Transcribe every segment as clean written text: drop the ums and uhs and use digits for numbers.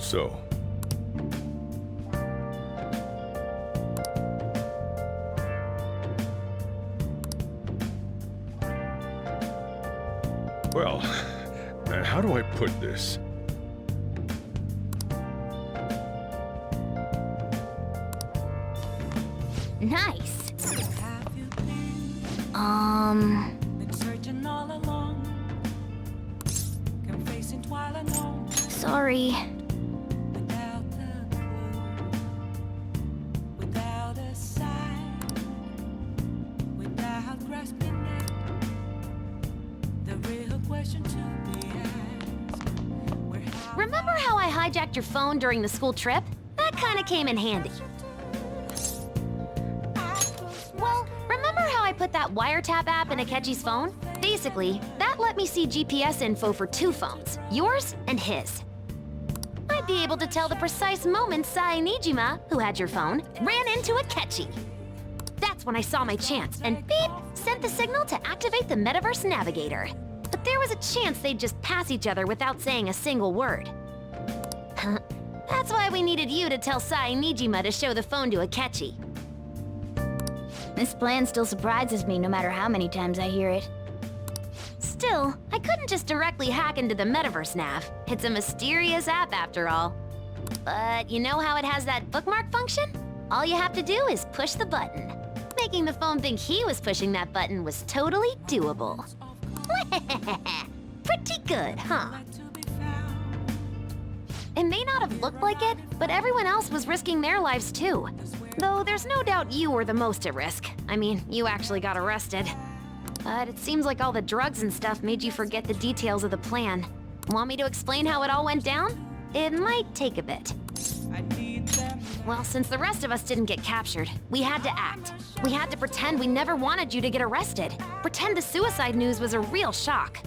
so. Well, how do I put this? Nice. Sorry. Remember how I hijacked your phone during the school trip? That kind of came in handy. Well, remember how I put that wiretap app in Akechi's phone? Basically, that let me see GPS info for 2 phones, yours and his. I'd be able to tell the precise moment Sai Nijima, who had your phone, ran into Akechi. That's when I saw my chance, and beep, sent the signal to activate the Metaverse Navigator. But there was a chance they'd just pass each other without saying a single word. That's why we needed you to tell Sai Nijima to show the phone to Akechi. This plan still surprises me no matter how many times I hear it. Still, I couldn't just directly hack into the Metaverse Nav. It's a mysterious app after all. But you know how it has that bookmark function? All you have to do is push the button. Making the phone think he was pushing that button was totally doable. Pretty good, huh? It may not have looked like it, but everyone else was risking their lives too. Though there's no doubt you were the most at risk. I mean, you actually got arrested. But it seems like all the drugs and stuff made you forget the details of the plan. Want me to explain how it all went down? It might take a bit. Well, since the rest of us didn't get captured, we had to act. We had to pretend we never wanted you to get arrested. Pretend the suicide news was a real shock.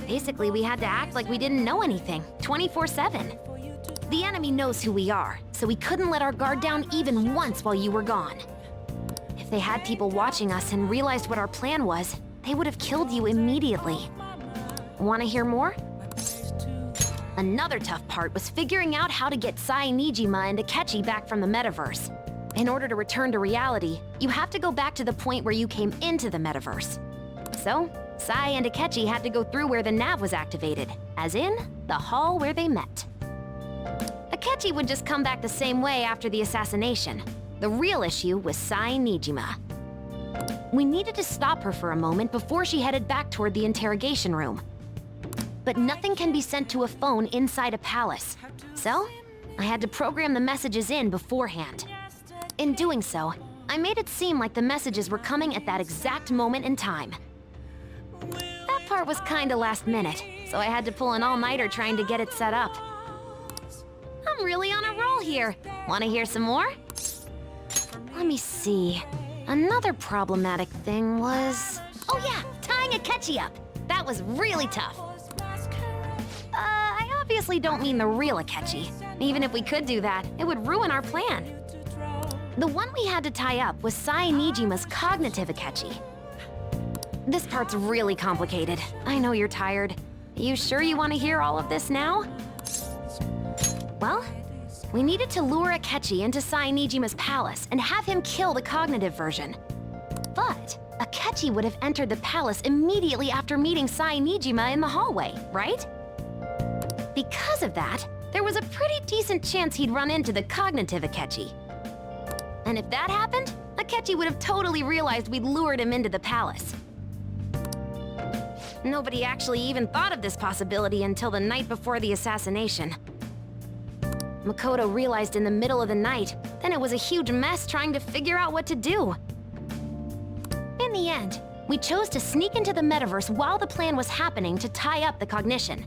Basically, we had to act like we didn't know anything, 24/7. The enemy knows who we are, so we couldn't let our guard down even once while you were gone. If they had people watching us and realized what our plan was, they would have killed you immediately. Want to hear more? Another tough part was figuring out how to get Sai Nijima and Akechi back from the metaverse. In order to return to reality, you have to go back to the point where you came into the metaverse. So, Sai and Akechi had to go through where the nav was activated, as in, the hall where they met. Akechi would just come back the same way after the assassination. The real issue was Sai Nijima. We needed to stop her for a moment before she headed back toward the interrogation room. But nothing can be sent to a phone inside a palace. So, I had to program the messages in beforehand. In doing so, I made it seem like the messages were coming at that exact moment in time. That part was kinda last minute, so I had to pull an all-nighter trying to get it set up. I'm really on a roll here. Wanna hear some more? Let me see. Another problematic thing was... Oh yeah, tying Akechi up. That was really tough. I obviously don't mean the real Akechi. Even if we could do that, it would ruin our plan. The one we had to tie up was Sai Nijima's cognitive Akechi. This part's really complicated. I know you're tired. You sure you want to hear all of this now? Well, we needed to lure Akechi into Sai Nijima's palace and have him kill the cognitive version. But Akechi would have entered the palace immediately after meeting Sai Nijima in the hallway, right? Because of that, there was a pretty decent chance he'd run into the cognitive Akechi. And if that happened, Akechi would have totally realized we'd lured him into the palace. Nobody actually even thought of this possibility until the night before the assassination. Makoto realized in the middle of the night, then it was a huge mess trying to figure out what to do. In the end, we chose to sneak into the metaverse while the plan was happening to tie up the cognition.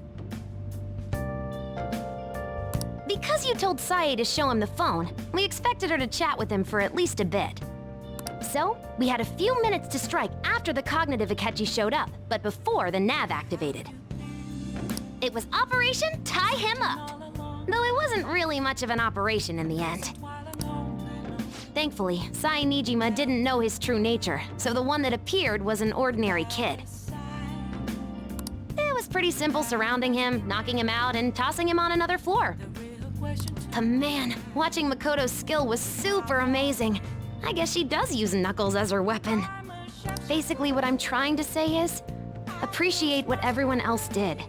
Because you told Sae to show him the phone, we expected her to chat with him for at least a bit. So, we had a few minutes to strike after the cognitive Akechi showed up, but before the nav activated. It was Operation Tie Him Up, though it wasn't really much of an operation in the end. Thankfully, Sai Nijima didn't know his true nature, so the one that appeared was an ordinary kid. It was pretty simple surrounding him, knocking him out, and tossing him on another floor. But man, watching Makoto's skill was super amazing. I guess she does use Knuckles as her weapon. Basically, what I'm trying to say is, appreciate what everyone else did.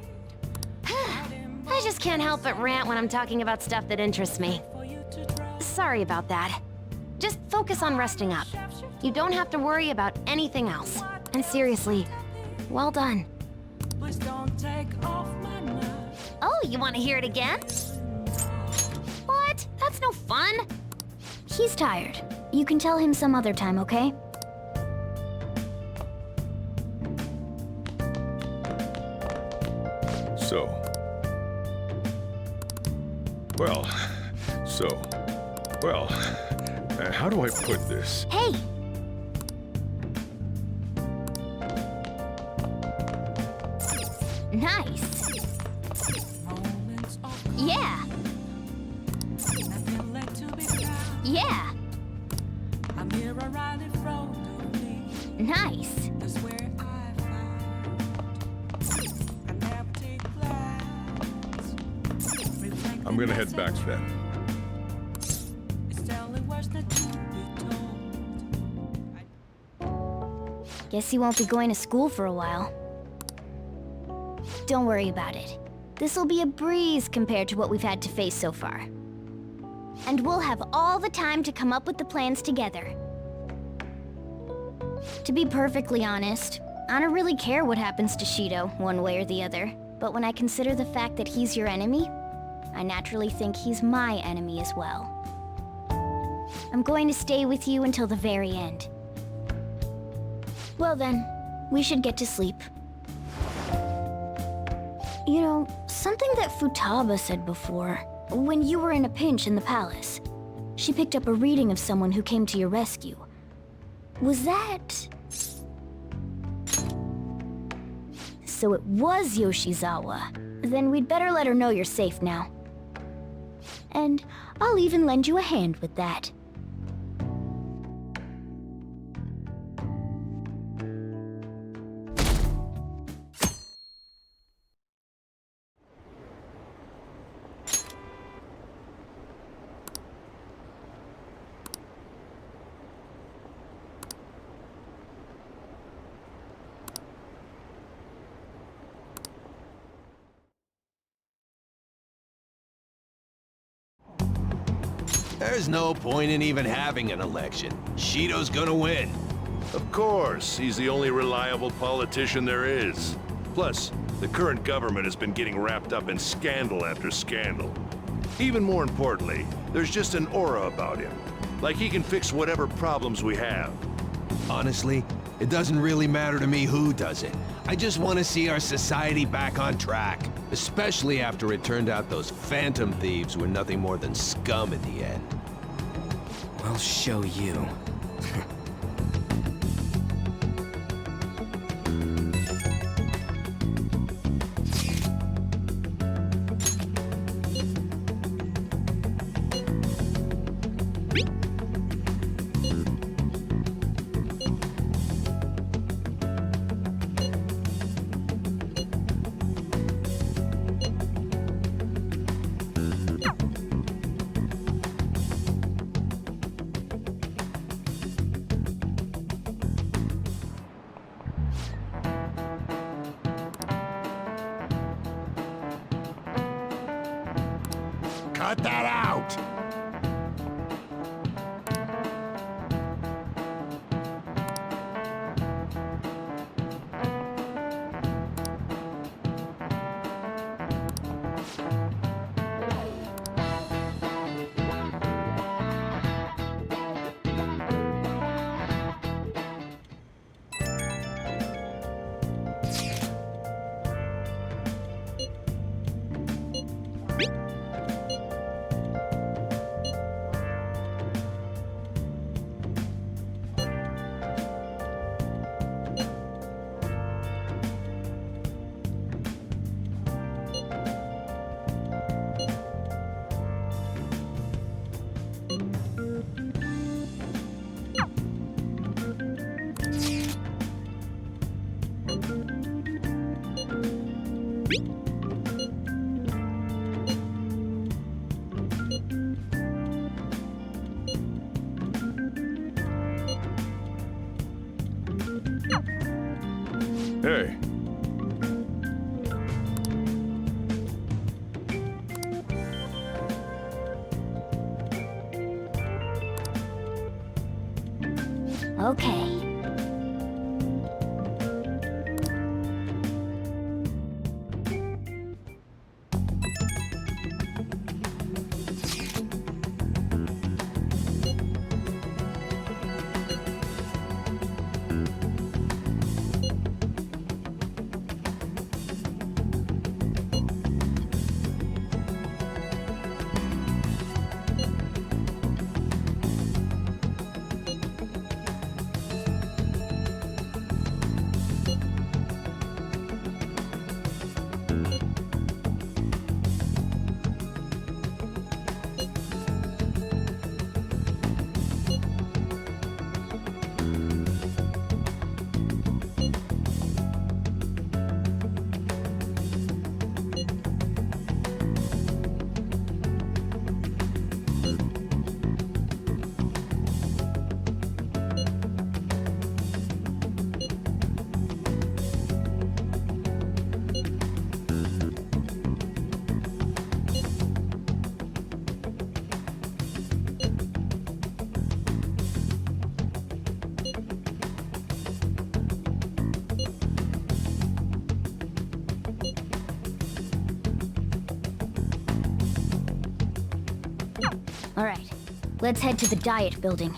I just can't help but rant when I'm talking about stuff that interests me. Sorry about that. Just focus on resting up. You don't have to worry about anything else. And seriously, well done. Oh, you want to hear it again? What? That's no fun. He's tired. You can tell him some other time, okay? So. Well, how do I put this? Hey! Nice. Yeah. Yeah. Nice. I'm gonna head back then. Guess he won't be going to school for a while. Don't worry about it. This'll be a breeze compared to what we've had to face so far. And we'll have all the time to come up with the plans together. To be perfectly honest, I don't really care what happens to Shido, one way or the other. But when I consider the fact that he's your enemy, I naturally think he's my enemy as well. I'm going to stay with you until the very end. Well then, we should get to sleep. You know, something that Futaba said before, when you were in a pinch in the palace, she picked up a reading of someone who came to your rescue. Was that... So it was Yoshizawa. Then we'd better let her know you're safe now. And I'll even lend you a hand with that. There's no point in even having an election. Shido's gonna win. Of course, he's the only reliable politician there is. Plus, the current government has been getting wrapped up in scandal after scandal. Even more importantly, there's just an aura about him. Like he can fix whatever problems we have. Honestly, it doesn't really matter to me who does it. I just want to see our society back on track. Especially after it turned out those phantom thieves were nothing more than scum in the end. I'll show you. Cut that out! Hey. Okay. All right, let's head to the diet building.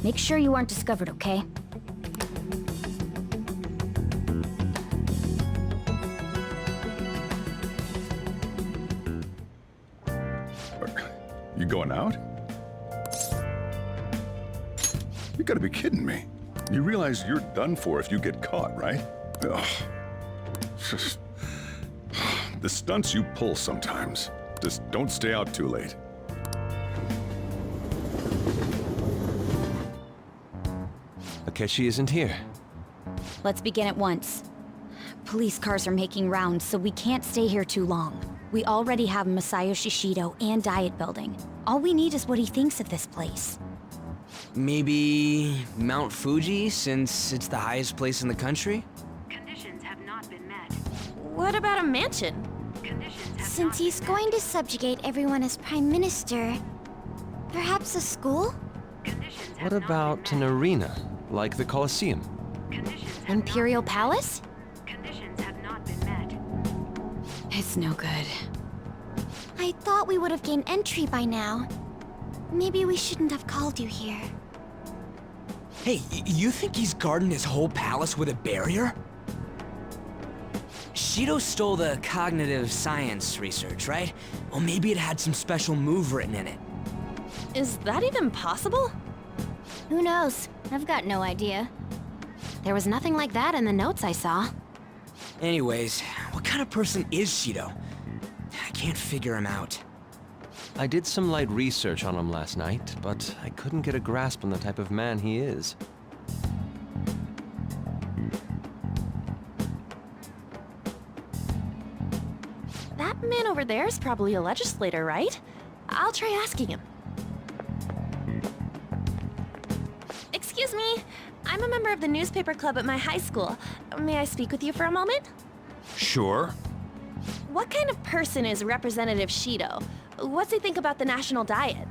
Make sure you aren't discovered, okay? You going out? You gotta be kidding me. You realize you're done for if you get caught, right? Ugh. Just... The stunts you pull sometimes. Just don't stay out too late. Akechi isn't here. Let's begin at once. Police cars are making rounds, so we can't stay here too long. We already have Masayoshi Shido and Diet Building. All we need is what he thinks of this place. Maybe Mount Fuji, since it's the highest place in the country? Conditions have not been met. What about a mansion? Since he's going to subjugate everyone as Prime Minister, perhaps a school? What about an arena, like the Colosseum? Imperial Palace? Conditions have not been met. It's no good. I thought we would have gained entry by now. Maybe we shouldn't have called you here. Hey, you think he's guarding his whole palace with a barrier? Shido stole the cognitive science research, right? Well, maybe it had some special move written in it. Is that even possible? Who knows? I've got no idea. There was nothing like that in the notes I saw. Anyways, what kind of person is Shido? I can't figure him out. I did some light research on him last night, but I couldn't get a grasp on the type of man he is. That man over there is probably a legislator, right? I'll try asking him. Excuse me. I'm a member of the newspaper club at my high school. May I speak with you for a moment? Sure. What kind of person is Representative Shido? What's he think about the national diet?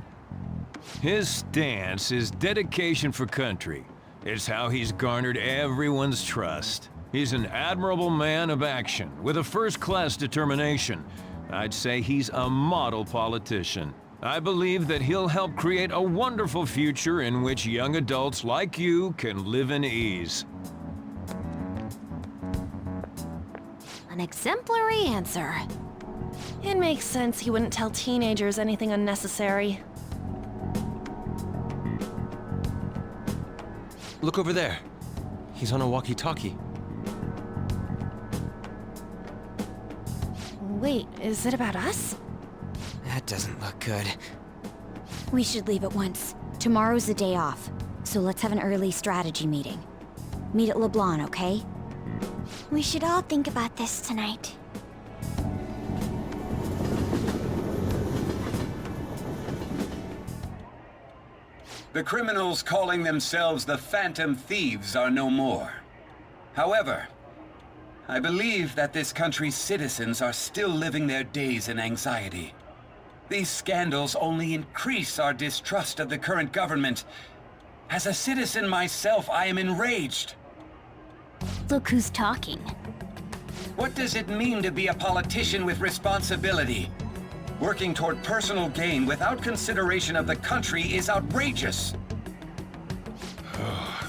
His stance is dedication for country. It's how he's garnered everyone's trust. He's an admirable man of action, with a first-class determination. I'd say he's a model politician. I believe that he'll help create a wonderful future in which young adults like you can live in ease. An exemplary answer. It makes sense he wouldn't tell teenagers anything unnecessary. Look over there. He's on a walkie-talkie. Wait, is it about us? That doesn't look good. We should leave at once. Tomorrow's the day off, so let's have an early strategy meeting. Meet at LeBlanc, okay? We should all think about this tonight. The criminals calling themselves the Phantom Thieves are no more. However, I believe that this country's citizens are still living their days in anxiety. These scandals only increase our distrust of the current government. As a citizen myself, I am enraged. Look who's talking. What does it mean to be a politician with responsibility? Working toward personal gain without consideration of the country is outrageous.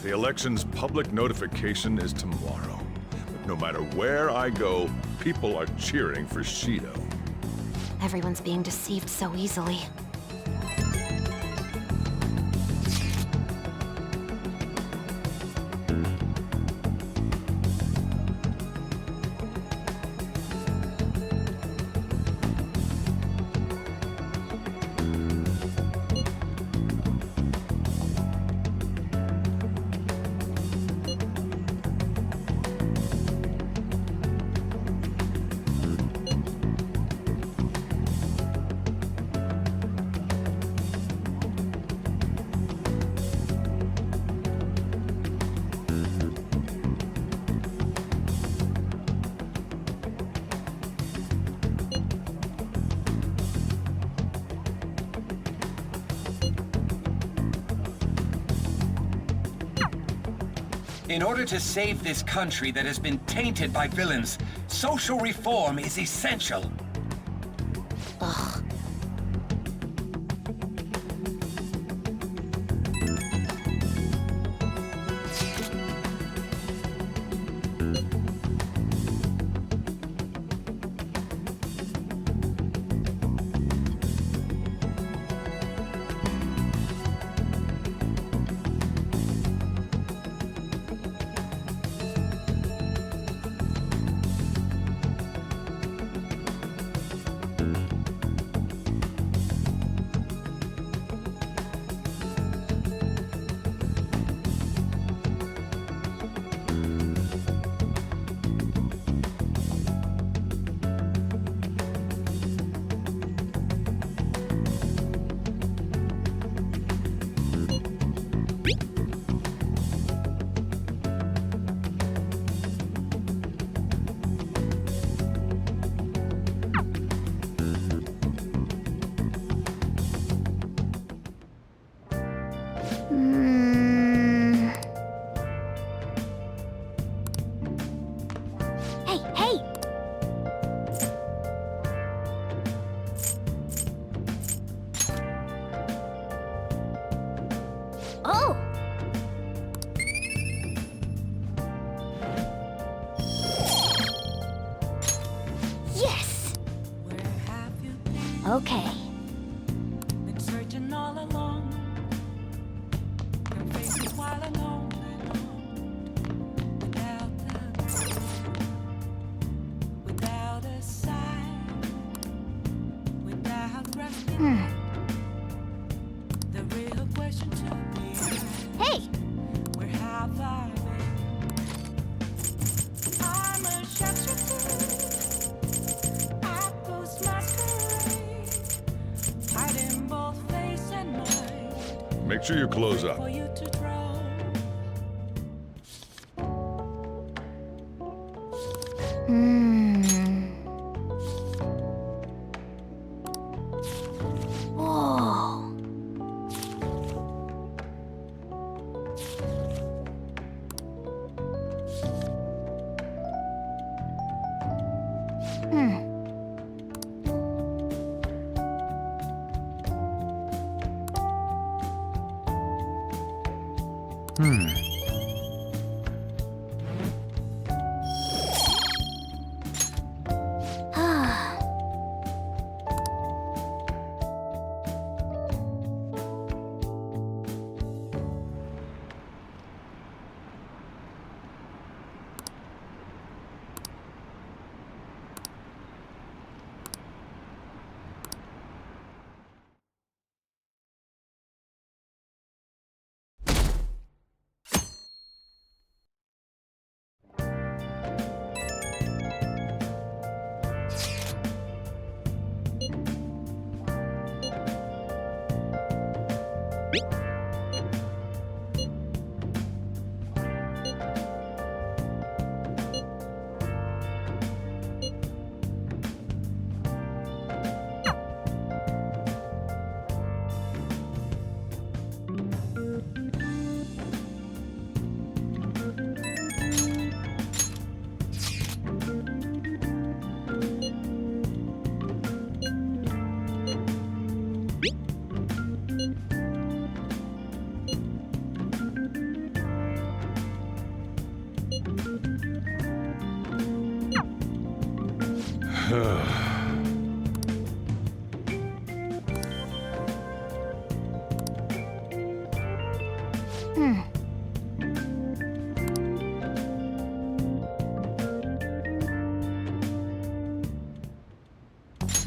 The election's public notification is tomorrow. But no matter where I go, people are cheering for Shido. Everyone's being deceived so easily. In order to save this country that has been tainted by villains, social reform is essential. Ugh. Hey, hey! Oh! Yes! Okay. Been searching all along. Your faces while alone, without a sign, without grasping. The real question to me, Hey! where have I been? I'm a sharpshooter. I post masquerade, hiding both face and mind. Make sure you close up. For you to draw. Whoa.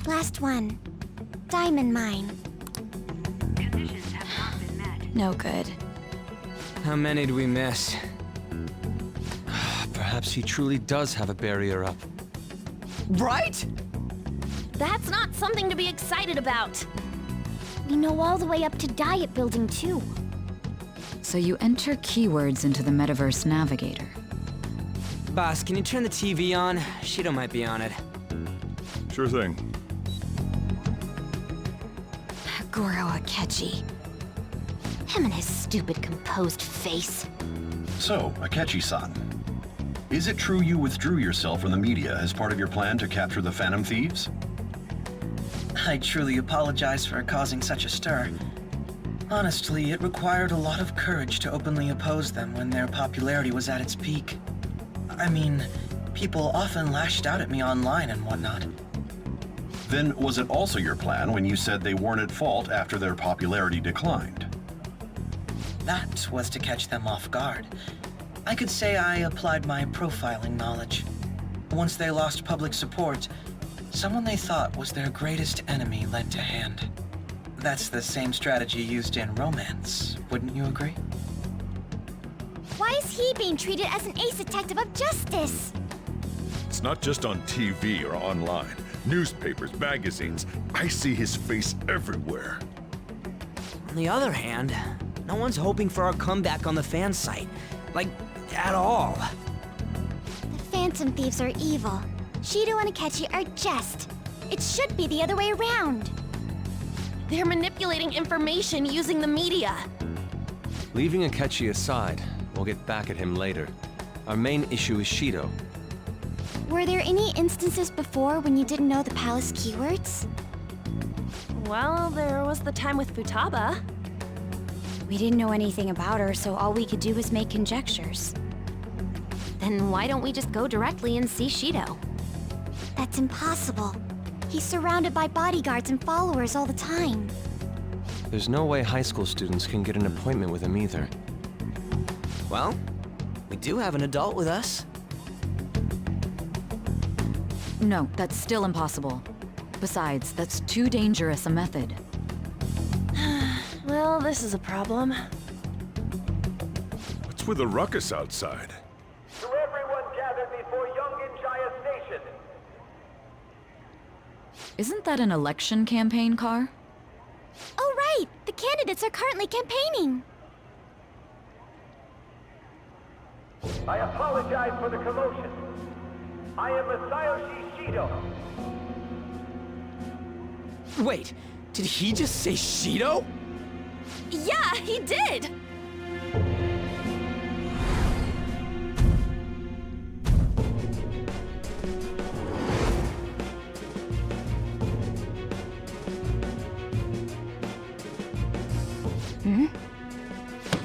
Last one. Diamond mine. No good. How many do we miss? Perhaps he truly does have a barrier up. Right? That's not something to be excited about. We know all the way up to Diet Building, too. So you enter keywords into the Metaverse Navigator. Boss, can you turn the TV on? Shido might be on it. Sure thing. Goro Akechi. Him and his stupid composed face. So, Akechi-san, is it true you withdrew yourself from the media as part of your plan to capture the Phantom Thieves? I truly apologize for causing such a stir. Honestly, it required a lot of courage to openly oppose them when their popularity was at its peak. I mean, people often lashed out at me online and whatnot. Then was it also your plan when you said they weren't at fault after their popularity declined? That was to catch them off guard. I could say I applied my profiling knowledge. Once they lost public support, someone they thought was their greatest enemy lent a hand. That's the same strategy used in romance, wouldn't you agree? Why is he being treated as an ace detective of justice? It's not just on TV or online. Newspapers, magazines. I see his face everywhere. On the other hand, no one's hoping for our comeback on the fan site. Like, at all. The Phantom Thieves are evil. Shido and Akechi are just. It should be the other way around. They're manipulating information using the media. Leaving Akechi aside, we'll get back at him later. Our main issue is Shido. Were there any instances before when you didn't know the palace keywords? Well, there was the time with Futaba. We didn't know anything about her, so all we could do was make conjectures. Then why don't we just go directly and see Shido? That's impossible. He's surrounded by bodyguards and followers all the time. There's no way high school students can get an appointment with him either. Well, we do have an adult with us. No, that's still impossible. Besides, that's too dangerous a method. Well, this is a problem. What's with the ruckus outside? To everyone gathered before Yongen-Jaya Station. Isn't that an election campaign car? Oh, right! The candidates are currently campaigning. I apologize for the commotion. I am Masayoshi Shido. Wait, did he just say Shido? Yeah, he did!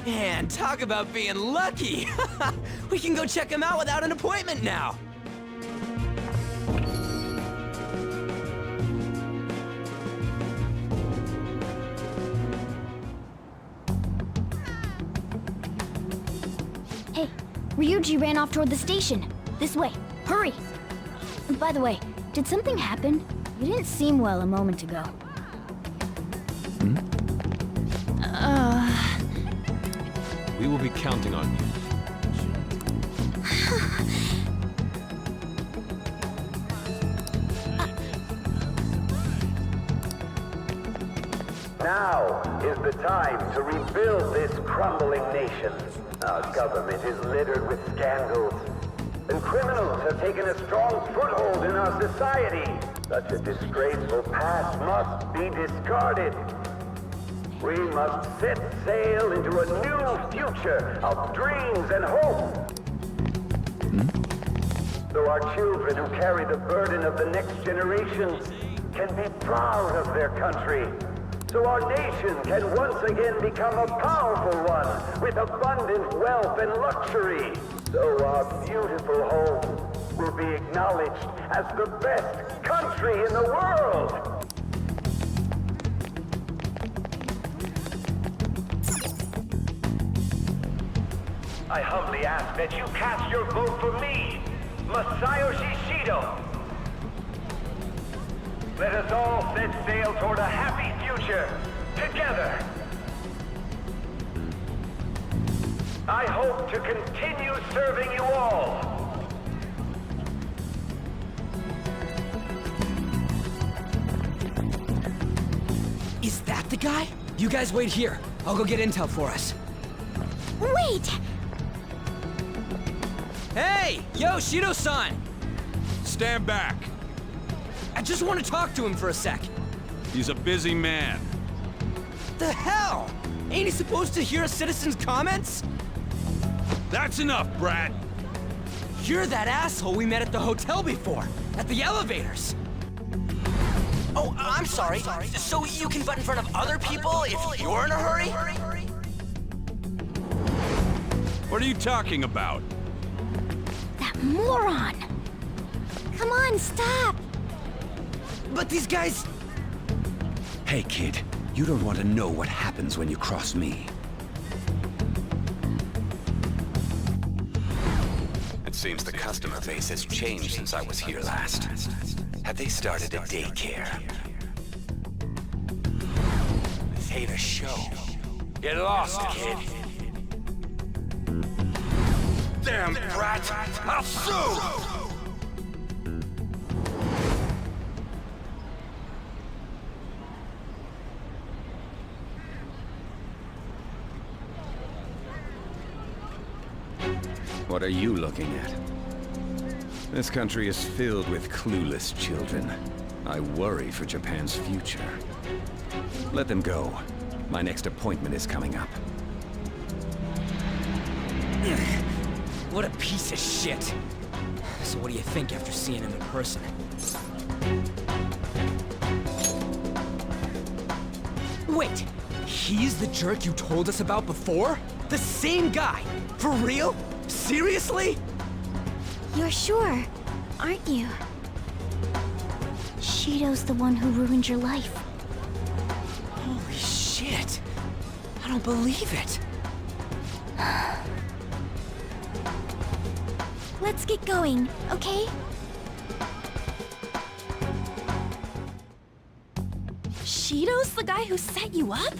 Man, talk about being lucky! We can go check him out without an appointment now! Hey, Ryuji ran off toward the station. This way. Hurry! By the way, did something happen? You didn't seem well a moment ago. We will be counting on you. Now is the time to rebuild this crumbling nation. Our government is littered with scandals, and criminals have taken a strong foothold in our society. Such a disgraceful past must be discarded. We must set sail into a new future of dreams and hope. So our children who carry the burden of the next generation can be proud of their country. So our nation can once again become a powerful one with abundant wealth and luxury. So our beautiful home will be acknowledged as the best country in the world. I humbly ask that you cast your vote for me, Masayoshi Shido. Let us all set sail toward a happy future, together. I hope to continue serving you all. Is that the guy? You guys wait here. I'll go get intel for us. Wait! Hey! Yo, Shido-san! Stand back. I just want to talk to him for a sec. He's a busy man. The hell? Ain't he supposed to hear a citizen's comments? That's enough, brat. You're that asshole we met at the hotel before, at the elevators. Oh, I'm sorry. So you can butt in front of other people if you're in a hurry? What are you talking about? That moron! Come on, stop! But these guys... Hey, kid. You don't want to know what happens when you cross me. It seems the customer base has changed since I was here last. Have they started a daycare? This ain't a show. Get lost, kid. Damn brat! I'll sue! What are you looking at? This country is filled with clueless children. I worry for Japan's future. Let them go. My next appointment is coming up. What a piece of shit. So what do you think after seeing him in person? Wait, he's the jerk you told us about before? The same guy? For real? Seriously? You're sure, aren't you? Shido's the one who ruined your life. Holy shit. I don't believe it. Let's get going, okay? Shido's the guy who set you up?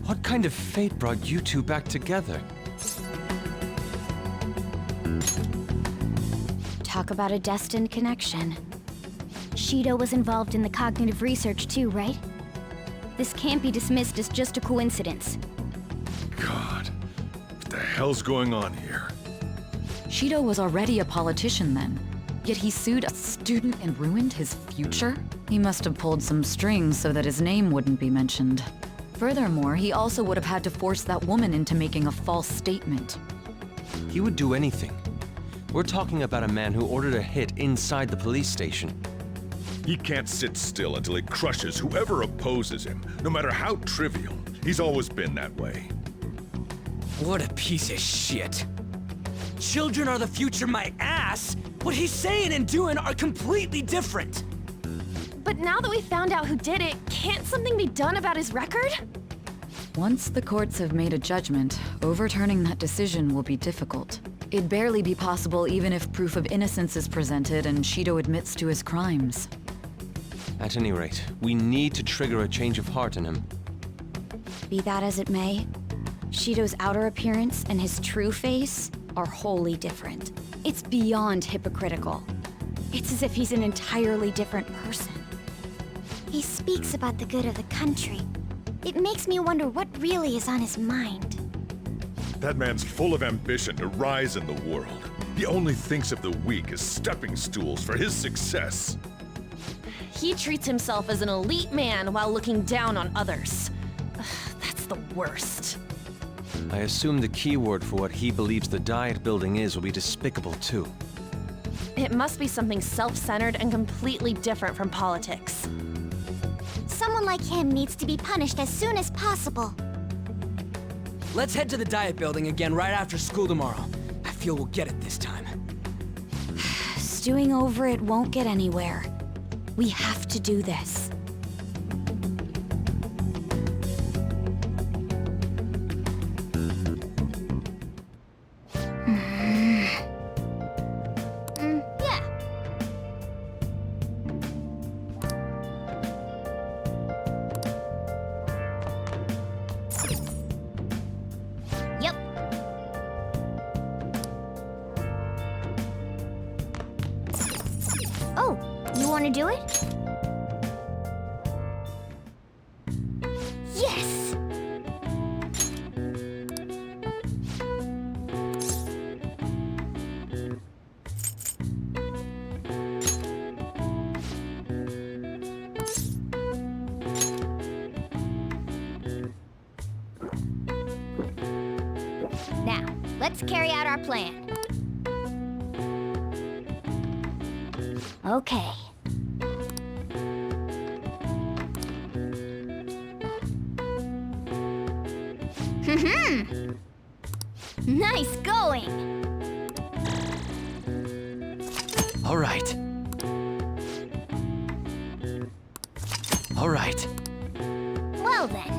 What kind of fate brought you two back together? Talk about a destined connection. Shido was involved in the cognitive research too, right? This can't be dismissed as just a coincidence. God, what the hell's going on here? Shido was already a politician then, yet he sued a student and ruined his future? He must have pulled some strings so that his name wouldn't be mentioned. Furthermore, he also would have had to force that woman into making a false statement. He would do anything. We're talking about a man who ordered a hit inside the police station. He can't sit still until he crushes whoever opposes him, no matter how trivial. He's always been that way. What a piece of shit. Children are the future, my ass! What he's saying and doing are completely different! But now that we found out who did it, can't something be done about his record? Once the courts have made a judgment, overturning that decision will be difficult. It'd barely be possible even if proof of innocence is presented and Shido admits to his crimes. At any rate, we need to trigger a change of heart in him. Be that as it may, Shido's outer appearance and his true face are wholly different. It's beyond hypocritical. It's as if he's an entirely different person. He speaks about the good of the country. It makes me wonder what really is on his mind. That man's full of ambition to rise in the world. He only thinks of the weak as stepping stools for his success. He treats himself as an elite man while looking down on others. Ugh, that's the worst. I assume the keyword for what he believes the Diet Building is will be despicable too. It must be something self-centered and completely different from politics. Someone like him needs to be punished as soon as possible. Let's head to the Diet Building again right after school tomorrow. I feel we'll get it this time. Stewing over it won't get anywhere. We have to do this. Yeah. Yep. Oh, you want to do it? Yes! Now, let's carry out our plan. Okay. Nice going! All right. All right. Well then.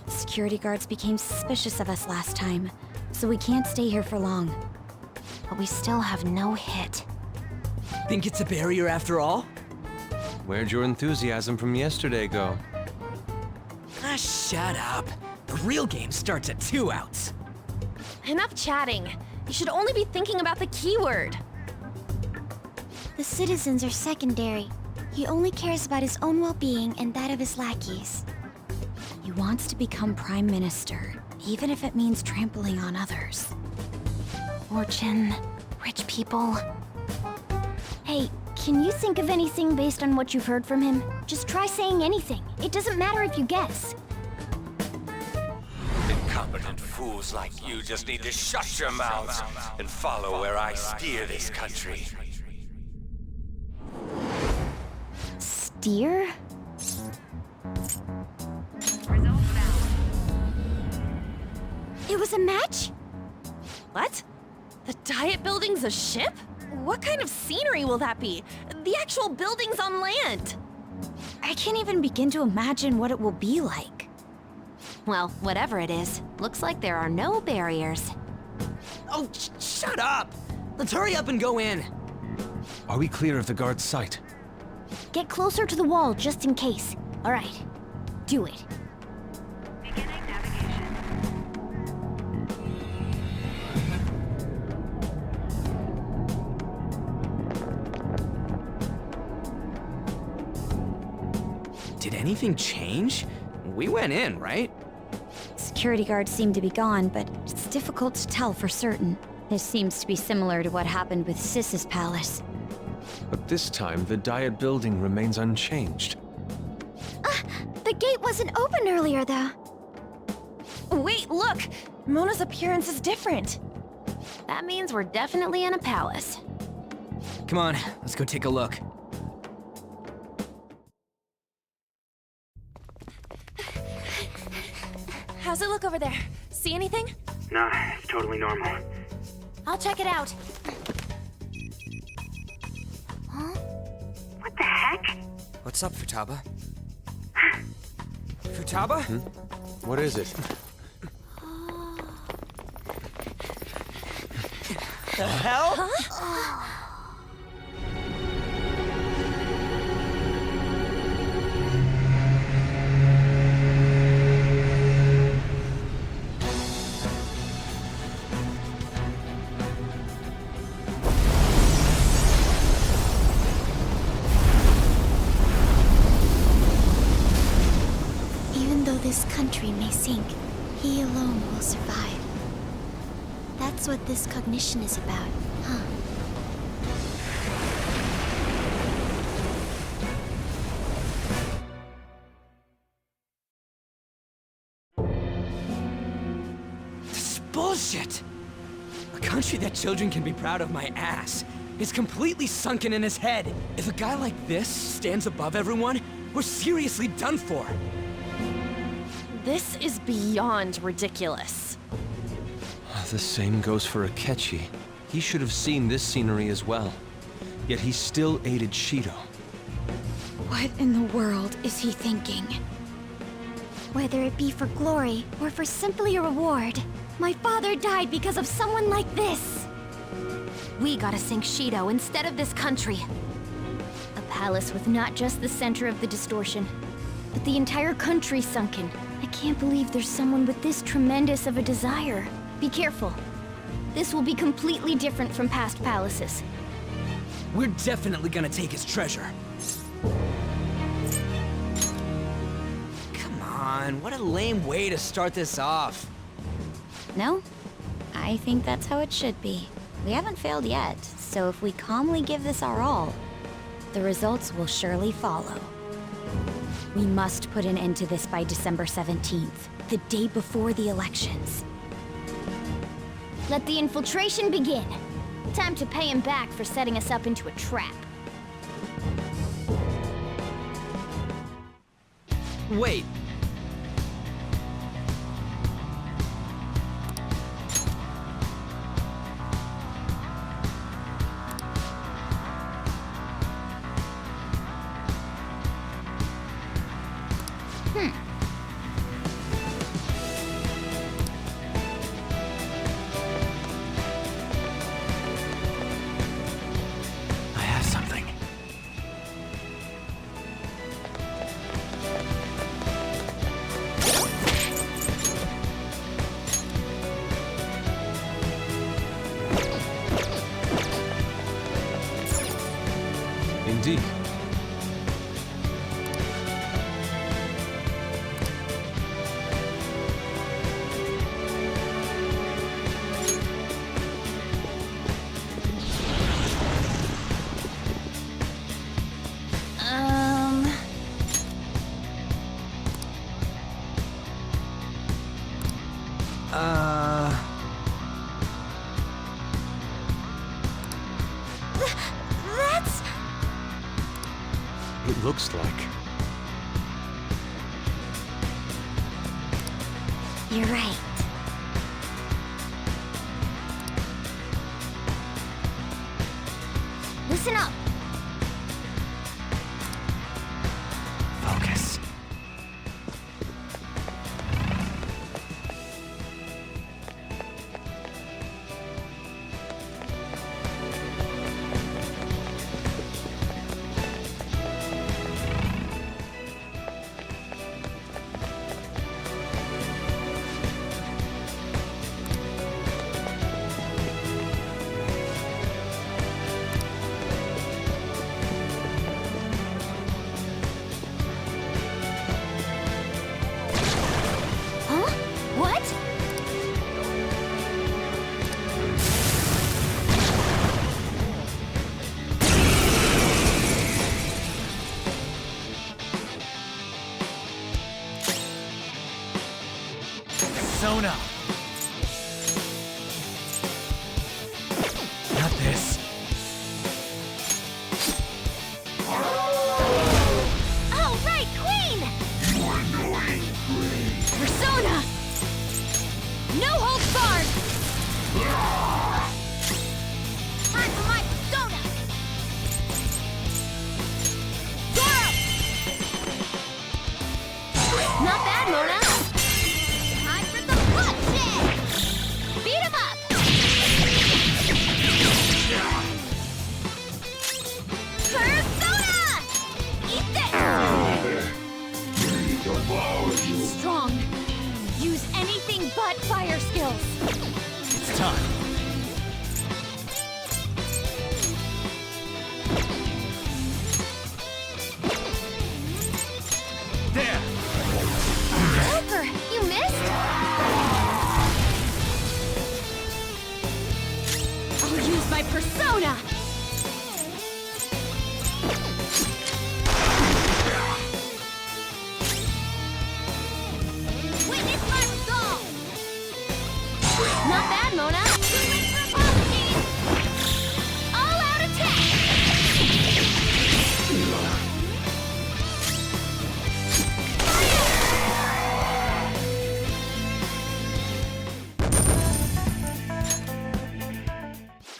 Security guards became suspicious of us last time, so we can't stay here for long. But we still have no hit. Think it's a barrier after all? Where'd your enthusiasm from yesterday go? Ah, shut up. The real game starts at 2 outs. Enough chatting. You should only be thinking about the keyword. The citizens are secondary. He only cares about his own well-being and that of his lackeys. He wants to become Prime Minister, even if it means trampling on others. Fortune, rich people. Hey, can you think of anything based on what you've heard from him? Just try saying anything. It doesn't matter if you guess. Incompetent fools like you just need to shut your mouths and follow where I steer this country. Steer? It was a match? What? The Diet Building's a ship? What kind of scenery will that be? The actual building's on land. I can't even begin to imagine what it will be like. Well, whatever it is, looks like there are no barriers. Oh, shut up! Let's hurry up and go in. Are we clear of the guard's sight? Get closer to the wall just in case. All right, do it. Did anything change? We went in, right? Security guards seem to be gone, but it's difficult to tell for certain. This seems to be similar to what happened with Sis's palace. But this time, the Diet building remains unchanged. The gate wasn't open earlier, though. Wait, look! Mona's appearance is different. That means we're definitely in a palace. Come on, let's go take a look. How's it look over there? See anything? Nah, it's totally normal. I'll check it out. Huh? What the heck? What's up, Futaba? Futaba? What is it? The hell? Huh? Even though this country may sink, he alone will survive. That's what this cognition is about, huh? This is bullshit! A country that children can be proud of my ass is completely sunken in his head. If a guy like this stands above everyone, we're seriously done for. This is beyond ridiculous. The same goes for Akechi. He should have seen this scenery as well. Yet he still aided Shido. What in the world is he thinking? Whether it be for glory or for simply a reward, my father died because of someone like this. We gotta sink Shido instead of this country. A palace with not just the center of the distortion, but the entire country sunken. I can't believe there's someone with this tremendous of a desire. Be careful. This will be completely different from past palaces. We're definitely gonna take his treasure. Come on, what a lame way to start this off. No? I think that's how it should be. We haven't failed yet, so if we calmly give this our all, the results will surely follow. We must put an end to this by December 17th, the day before the elections. Let the infiltration begin. Time to pay him back for setting us up into a trap. Wait. I have something. Indeed. That's... It looks like. You're right. Listen up. Focus. persona! Not this. Oh, right, Queen! You annoying Queen. Persona! No holds barred! Time for my persona! Zoro! Not bad, Mona! Time for the bloodshed! Beat him up! Persona! Eat this! Strong. Use anything but fire skills. It's time. There! Joker, you missed? I'll use my persona! Witness my resolve! Not bad, Mona! Too late for apology! All-out attack!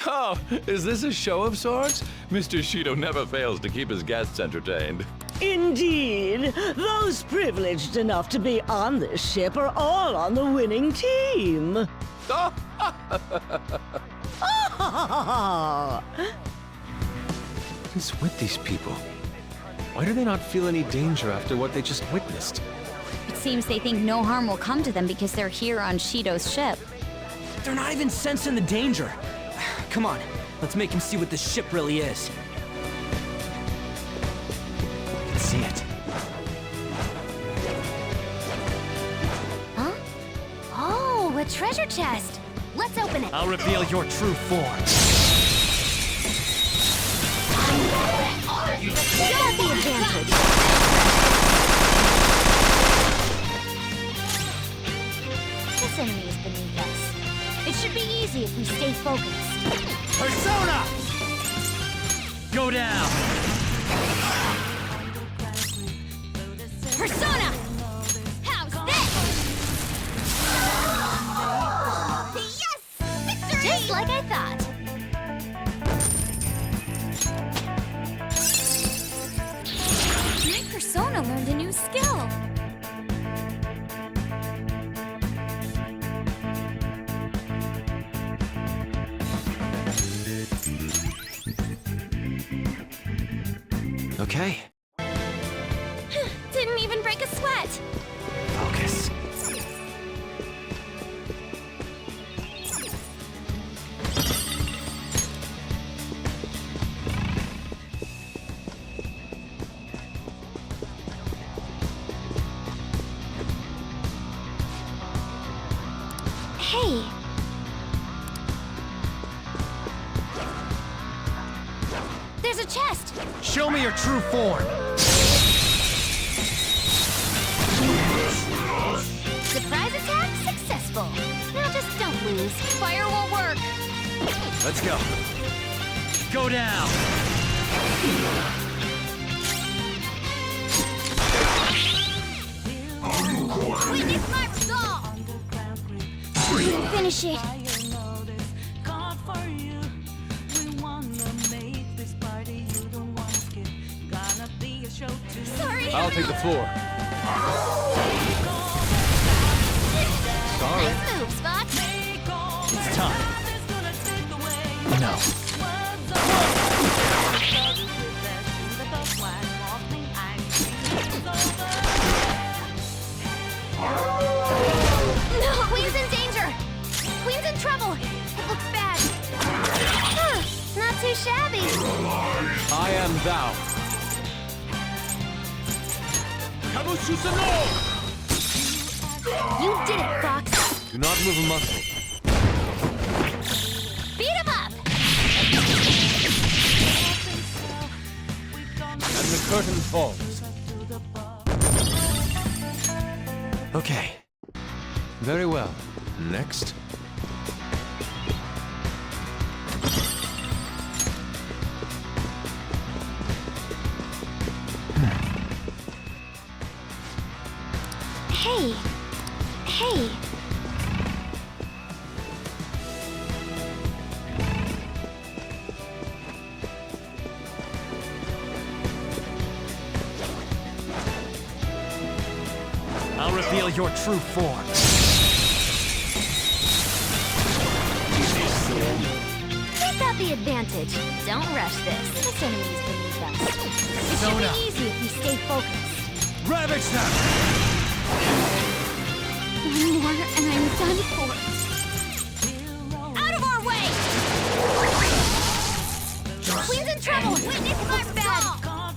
Oh, is this a show of sorts? Mr. Shido never fails to keep his guests entertained. Indeed. Those privileged enough to be on this ship are all on the winning team. Oh! What is with these people? Why do they not feel any danger after what they just witnessed? It seems they think no harm will come to them because they're here on Shido's ship. They're not even sensing the danger. Come on, let's make him see what this ship really is. I can see it. Huh? Oh, a treasure chest! Let's open it! I'll reveal your true form. You have the advantage! This enemy is beneath us. It should be easy if we stay focused. Persona! Go down! Persona! How's this? Yes! Victory! Just like I thought. My persona learned a new skill. Okay, Didn't even break a sweat. focus. Hey. There's a chest. Show me your true form! Surprise attack successful. Now just don't lose. Fire won't work. Let's go. Go down! Witness my resolve. Finish it. Sorry. I'll take the floor. Sorry. Nice move, Spot. It's time. No. No, Queen's in danger. Queen's in trouble. It looks bad. Huh, not too shabby. I am thou. You did it, Fox. Do not move a muscle. Beat him up. And the curtain falls. Okay. Very well. Next. Hey. Hey. I'll reveal your true form. Take out the advantage. Don't rush this. This enemy's beneath us. It should Zona. be easy if we stay focused. Ravage them! One more, and I'm done for. Out of our way! Queen's in trouble! Witness our bad!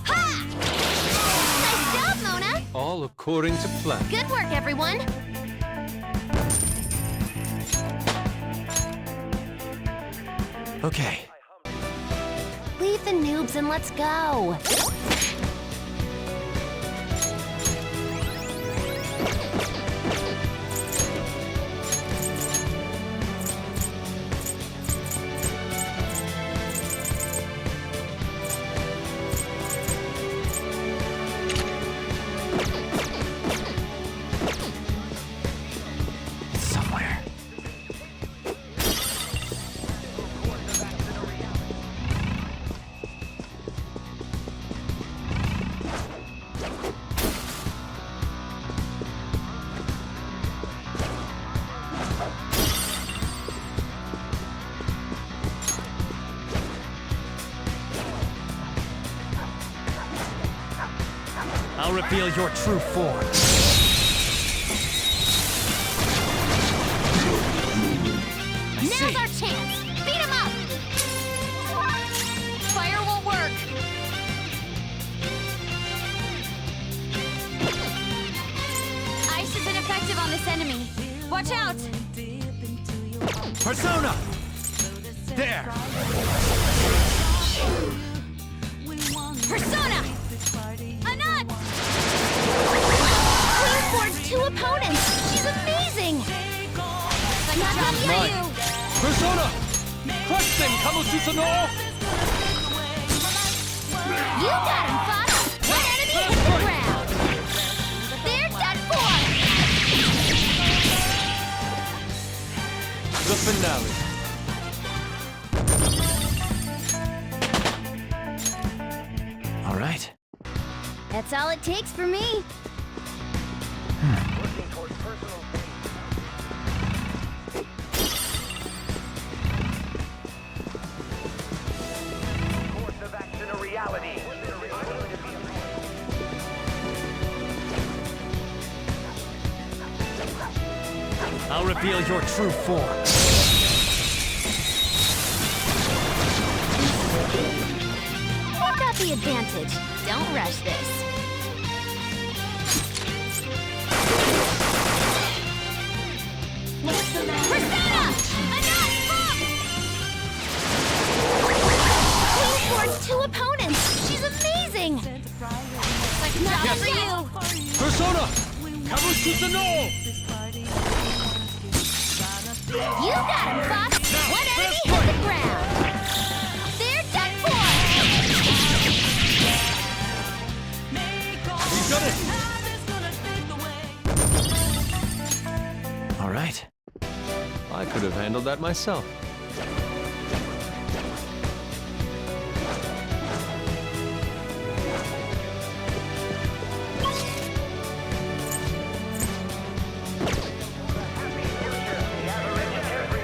Ha! Nice job, Mona! All according to plan. Good work, everyone! Okay. Leave the noobs and let's go! It's somewhere. I'll reveal your true form. Now's our chance! Beat him up! Fire won't work! Ice is ineffective on this enemy. Watch out! Persona! There! Persona! Anat! Queen boards 2 opponents! She's amazing! Not done yet, you! Persona! Crush them, Kamususano! You got him, Fox! One enemy hit the ground! They're done for! The finale. All right. That's all it takes for me. Course of action a reality. I'll reveal your true form. We've got the advantage. Don't rush this. Persona! Anat, Fox! Queen boards 2 opponents! She's amazing! Like not Yes. for you! Persona! Kamususano! You got him, Fox! One enemy hit the ground! They're done for! You got it! All right. I could have handled that myself.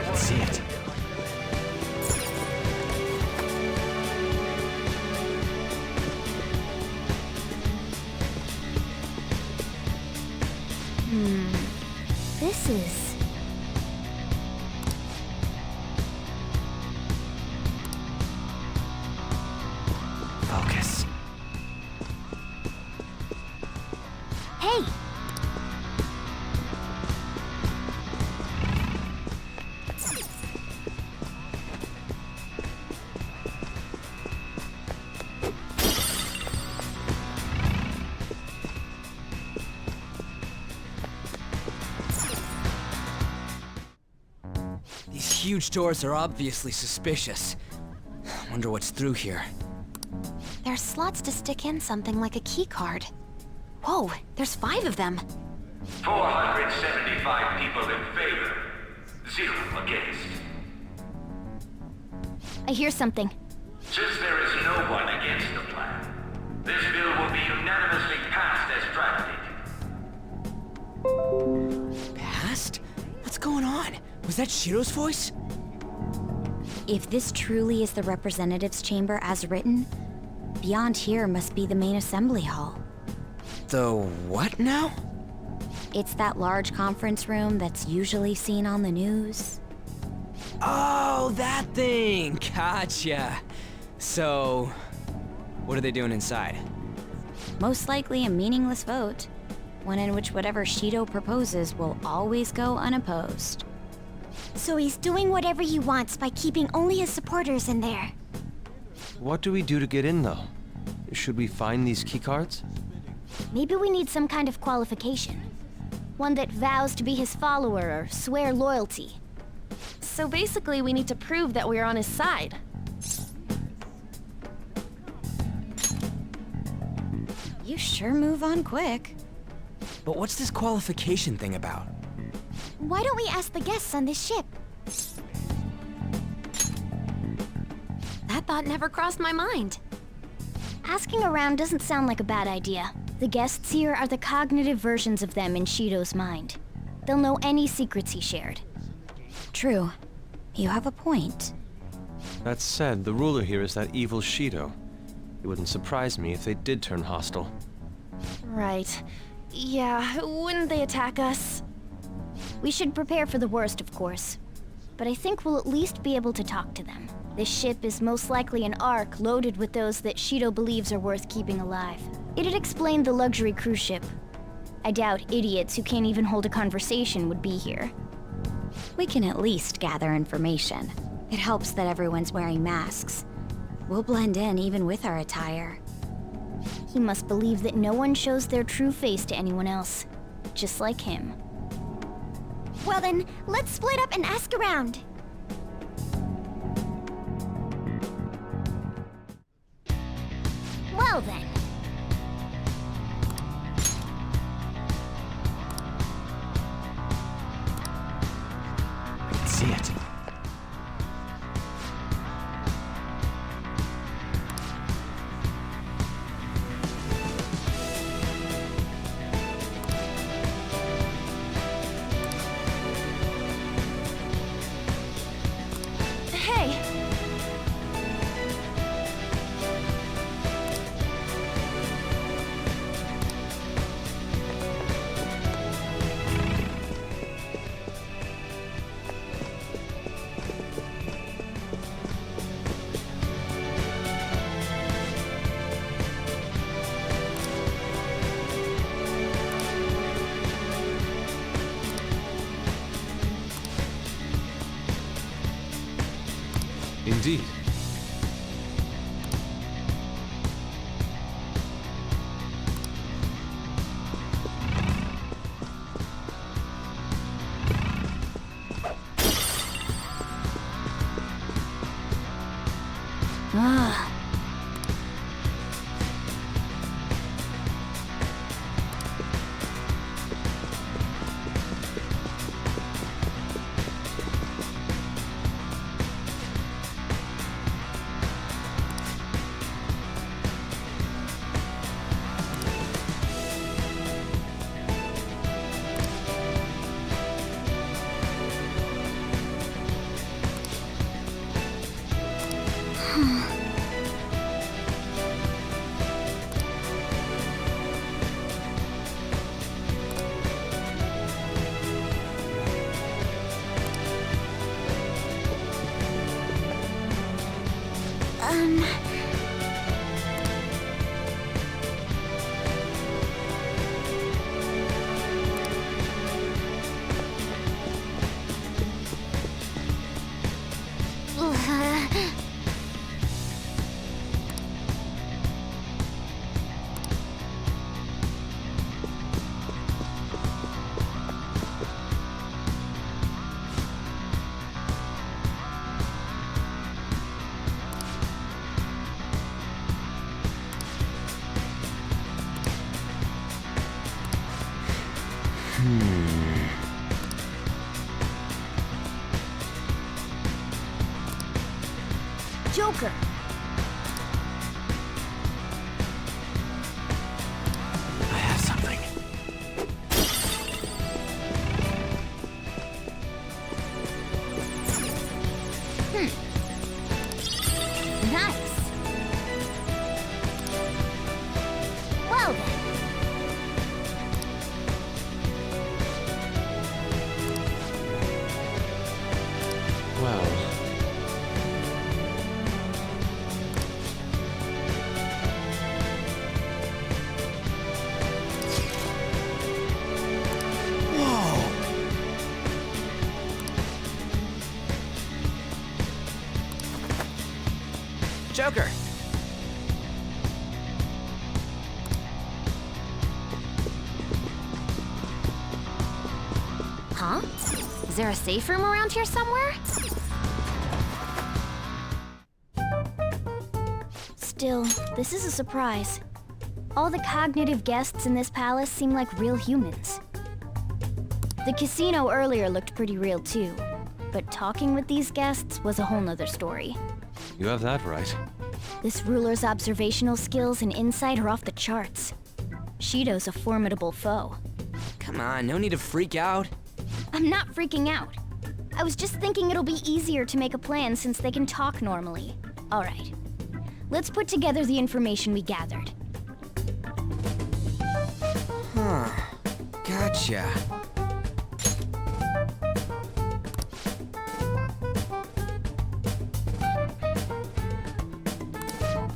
Let's see it. This is... Focus. Hey! These huge doors are obviously suspicious. Wonder what's through here. There's slots to stick in something like a key card. Whoa, there's 5 of them. 475 people in favor, 0 against. I hear something. Since there is no one against the plan, this bill will be unanimously passed as drafted. Passed? What's going on? Was that Shido's voice? If this truly is the representatives' chamber as written, beyond here must be the main assembly hall. The what now? It's that large conference room that's usually seen on the news. Oh, that thing! Gotcha. So, what are they doing inside? Most likely a meaningless vote, one in which whatever Shido proposes will always go unopposed. So he's doing whatever he wants by keeping only his supporters in there. What do we do to get in, though? Should we find these keycards? Maybe we need some kind of qualification. One that vows to be his follower or swear loyalty. So basically, we need to prove that we're on his side. You sure move on quick. But what's this qualification thing about? Why don't we ask the guests on this ship? That thought never crossed my mind. Asking around doesn't sound like a bad idea. The guests here are the cognitive versions of them in Shido's mind. They'll know any secrets he shared. True. You have a point. That said, the ruler here is that evil Shido. It wouldn't surprise me if they did turn hostile. Right. Yeah, wouldn't they attack us? We should prepare for the worst, of course. But I think we'll at least be able to talk to them. This ship is most likely an ark loaded with those that Shido believes are worth keeping alive. It'd explain the luxury cruise ship. I doubt idiots who can't even hold a conversation would be here. We can at least gather information. It helps that everyone's wearing masks. We'll blend in even with our attire. He must believe that no one shows their true face to anyone else. Just like him. Well then, let's split up and ask around. Well then. I can see it. Hey! Indeed. Ah. Joker! I have something. Nice. Well then. Well... Joker! Huh? Is there a safe room around here somewhere? Still, this is a surprise. All the cognitive guests in this palace seem like real humans. The casino earlier looked pretty real too, but talking with these guests was a whole nother story. You have that right. This ruler's observational skills and insight are off the charts. Shido's a formidable foe. Come on, no need to freak out. I'm not freaking out. I was just thinking it'll be easier to make a plan since they can talk normally. All right. Let's put together the information we gathered. Huh. Gotcha.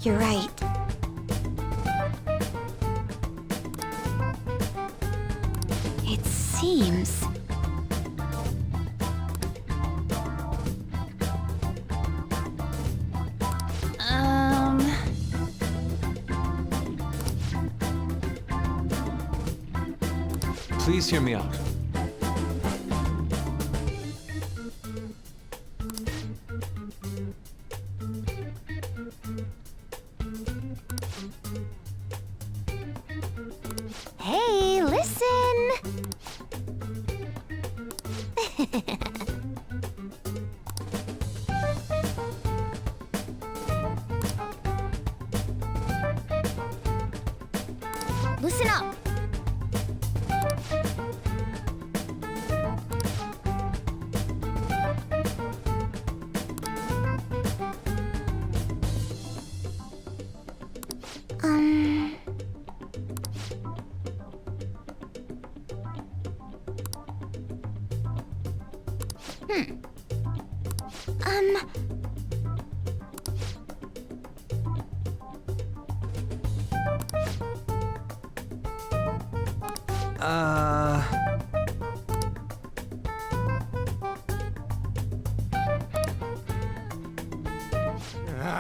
You're right. It seems... Please hear me out. Hey, listen! Listen up!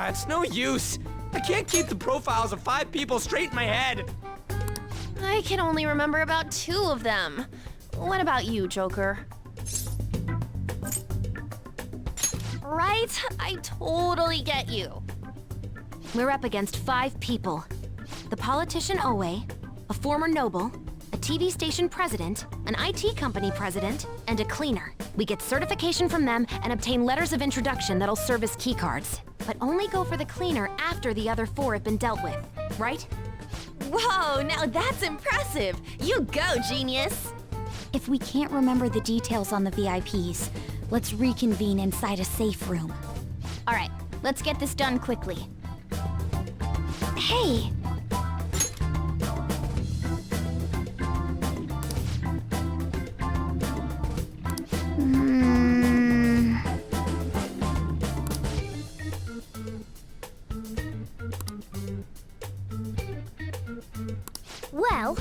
It's no use. I can't keep the profiles of 5 people straight in my head. I can only remember about 2 of them. What about you, Joker? Right? I totally get you. We're up against 5 people. The politician Owe, a former noble, a TV station president, an IT company president, and a cleaner. We get certification from them and obtain letters of introduction that'll serve as keycards. But only go for the cleaner after the other 4 have been dealt with, right? Whoa, now that's impressive! You go, genius! If we can't remember the details on the VIPs, let's reconvene inside a safe room. All right, let's get this done quickly. Hey! Well...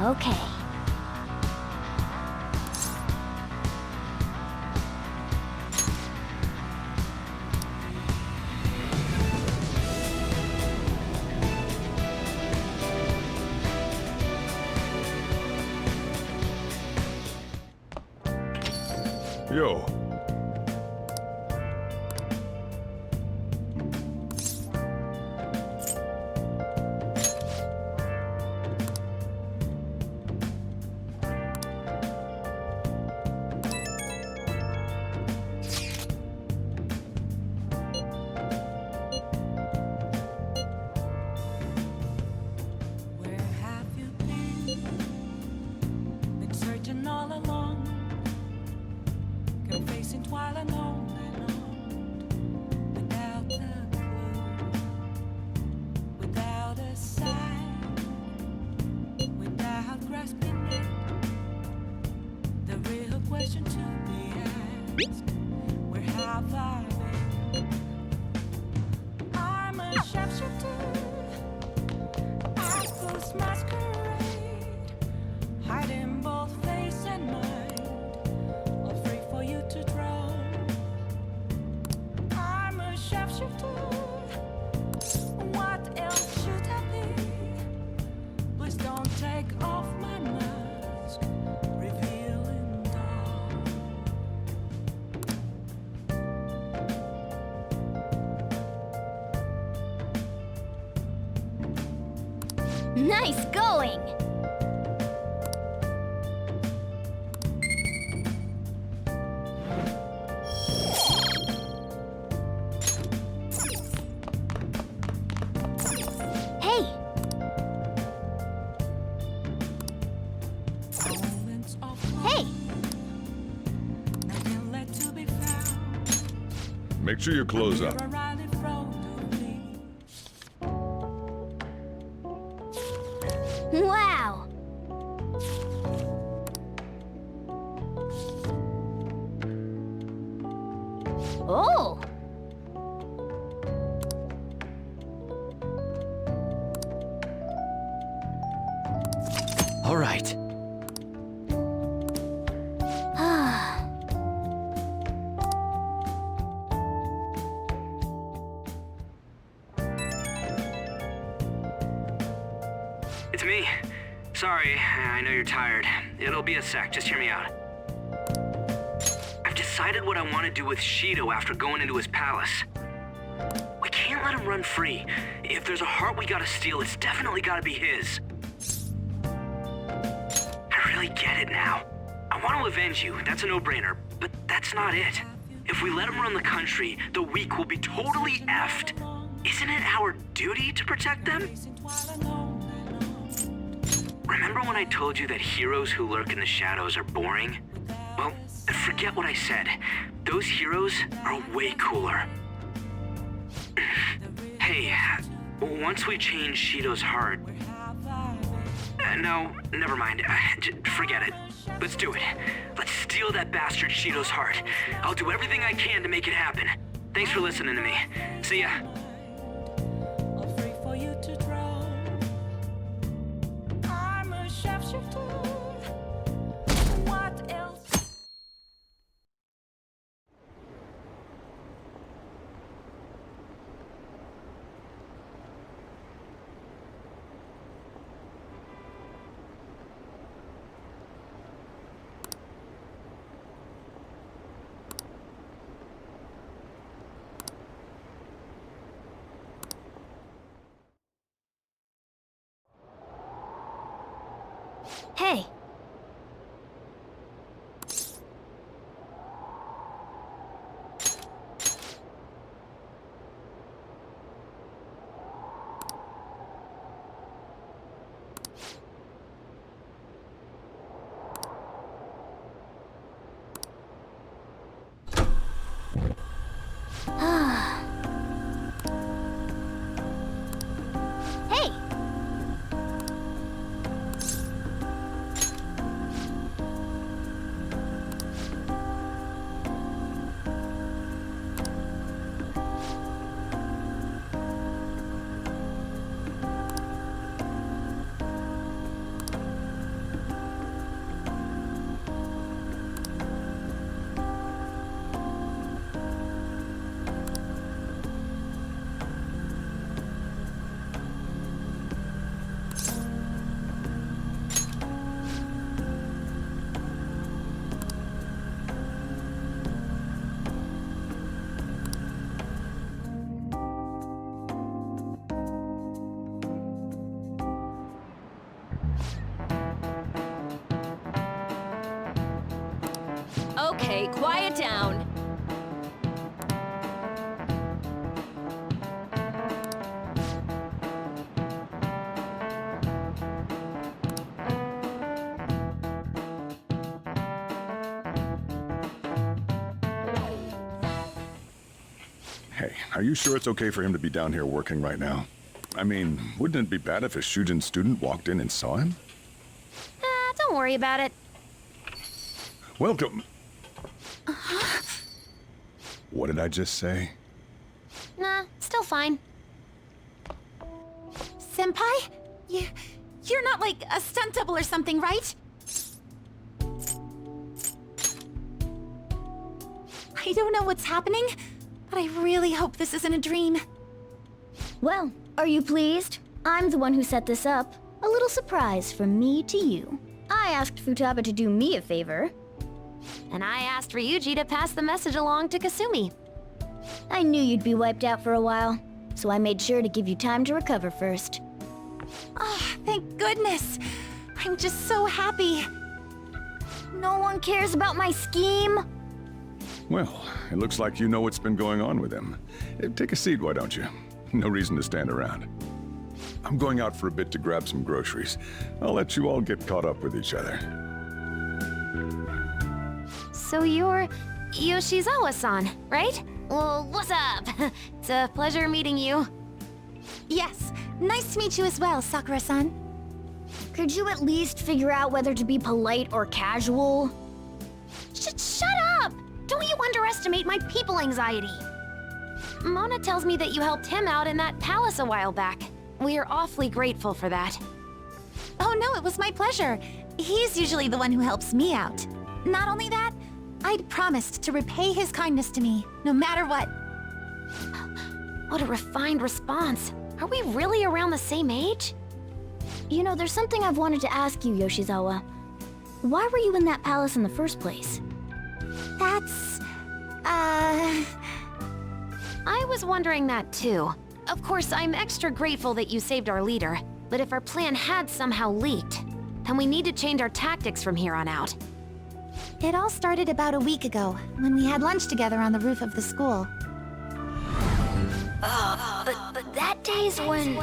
Okay. Yo. Nice going! Hey! Hey! Make sure you close up. Wow! Oh! All right. It's me. Sorry, I know you're tired. It'll be a sec, just hear me out. I've decided what I want to do with Shido after going into his palace. We can't let him run free. If there's a heart we gotta steal, it's definitely gotta be his. I really get it now. I want to avenge you, that's a no-brainer, but that's not it. If we let him run the country, the weak will be totally effed. Isn't it our duty to protect them? Remember when I told you that heroes who lurk in the shadows are boring? Well, forget what I said. Those heroes are way cooler. Hey, once we change Shido's heart... no, never mind. Forget it. Let's do it. Let's steal that bastard Shido's heart. I'll do everything I can to make it happen. Thanks for listening to me. See ya. What else? Hey! Hey! Okay, quiet down. Hey, are you sure it's okay for him to be down here working right now? I mean, wouldn't it be bad if a Shujin student walked in and saw him? Don't worry about it. Welcome. What did I just say? Nah, still fine. Senpai? You're not like a stunt double or something, right? I don't know what's happening, but I really hope this isn't a dream. Well, are you pleased? I'm the one who set this up. A little surprise from me to you. I asked Futaba to do me a favor. And I asked Ryuji to pass the message along to Kasumi. I knew you'd be wiped out for a while, so I made sure to give you time to recover first. Thank goodness. I'm just so happy. No one cares about my scheme. Well, it looks like you know what's been going on with him. Take a seat, why don't you? No reason to stand around. I'm going out for a bit to grab some groceries. I'll let you all get caught up with each other. So you're Yoshizawa-san, right? Well, what's up? It's a pleasure meeting you. Yes, nice to meet you as well, Sakura-san. Could you at least figure out whether to be polite or casual? Shut up! Don't you underestimate my people anxiety. Mona tells me that you helped him out in that palace a while back. We are awfully grateful for that. Oh no, it was my pleasure. He's usually the one who helps me out. Not only that, I'd promised to repay his kindness to me, no matter what. What a refined response. Are we really around the same age? You know, there's something I've wanted to ask you, Yoshizawa. Why were you in that palace in the first place? That's... I was wondering that too. Of course, I'm extra grateful that you saved our leader, but if our plan had somehow leaked, then we need to change our tactics from here on out. It all started about a week ago, when we had lunch together on the roof of the school. But that day's when...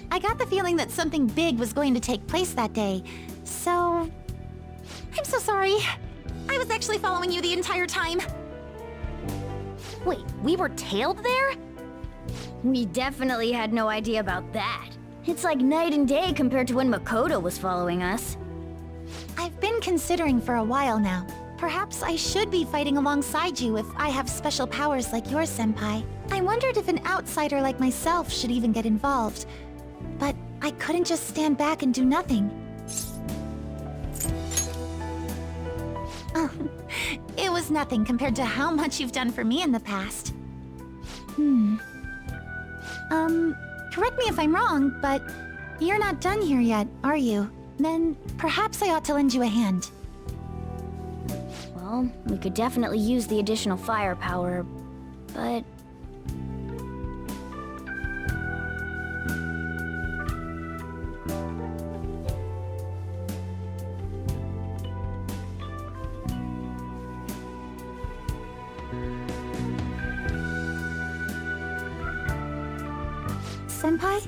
I got the feeling that something big was going to take place that day, so... I'm so sorry. I was actually following you the entire time. Wait, we were tailed there? We definitely had no idea about that. It's like night and day compared to when Makoto was following us. I've been considering for a while now. Perhaps I should be fighting alongside you if I have special powers like yours, Senpai. I wondered if an outsider like myself should even get involved. But I couldn't just stand back and do nothing. Oh, it was nothing compared to how much you've done for me in the past. Correct me if I'm wrong, but you're not done here yet, are you? Then perhaps I ought to lend you a hand. Well, we could definitely use the additional firepower, but... Senpai?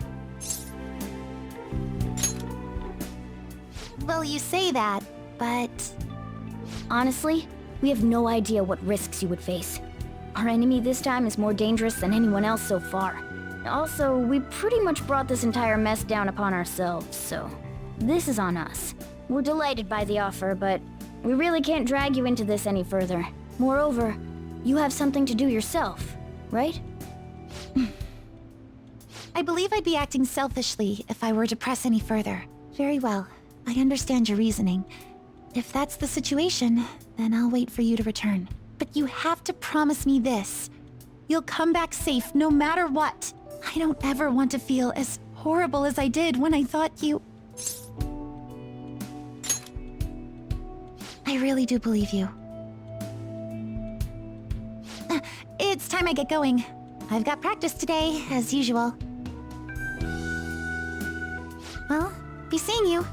Well, you say that, but... Honestly, we have no idea what risks you would face. Our enemy this time is more dangerous than anyone else so far. Also, we pretty much brought this entire mess down upon ourselves, so... This is on us. We're delighted by the offer, but we really can't drag you into this any further. Moreover, you have something to do yourself, right? I believe I'd be acting selfishly if I were to press any further. Very well. I understand your reasoning. If that's the situation, then I'll wait for you to return. But you have to promise me this. You'll come back safe no matter what. I don't ever want to feel as horrible as I did when I thought you... I really do believe you. It's time I get going. I've got practice today, as usual. Well, be seeing you.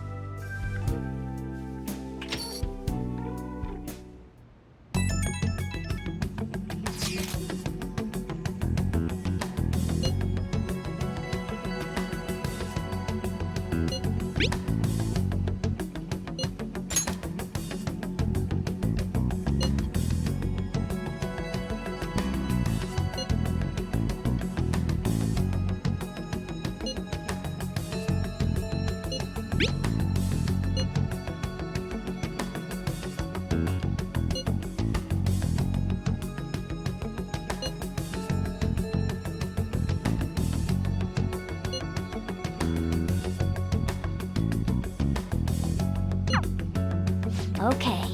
Okay.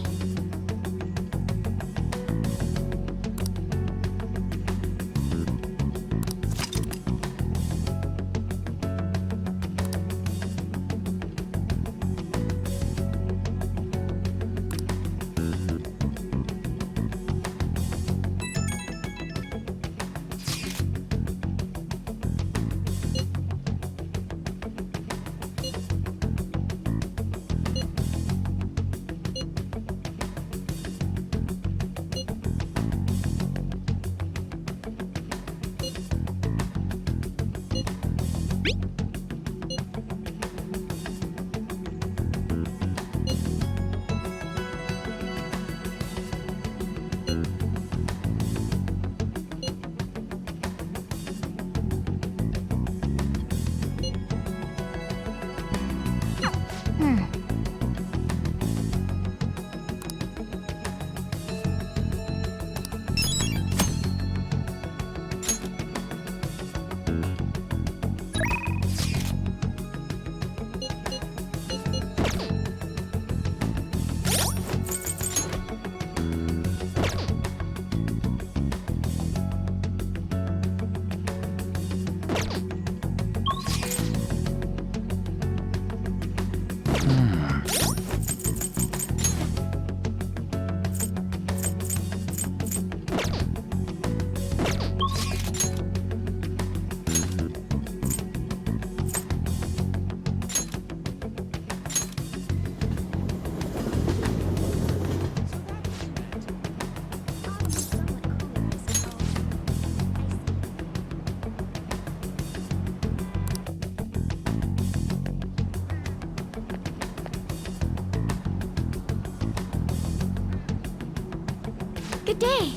Good day.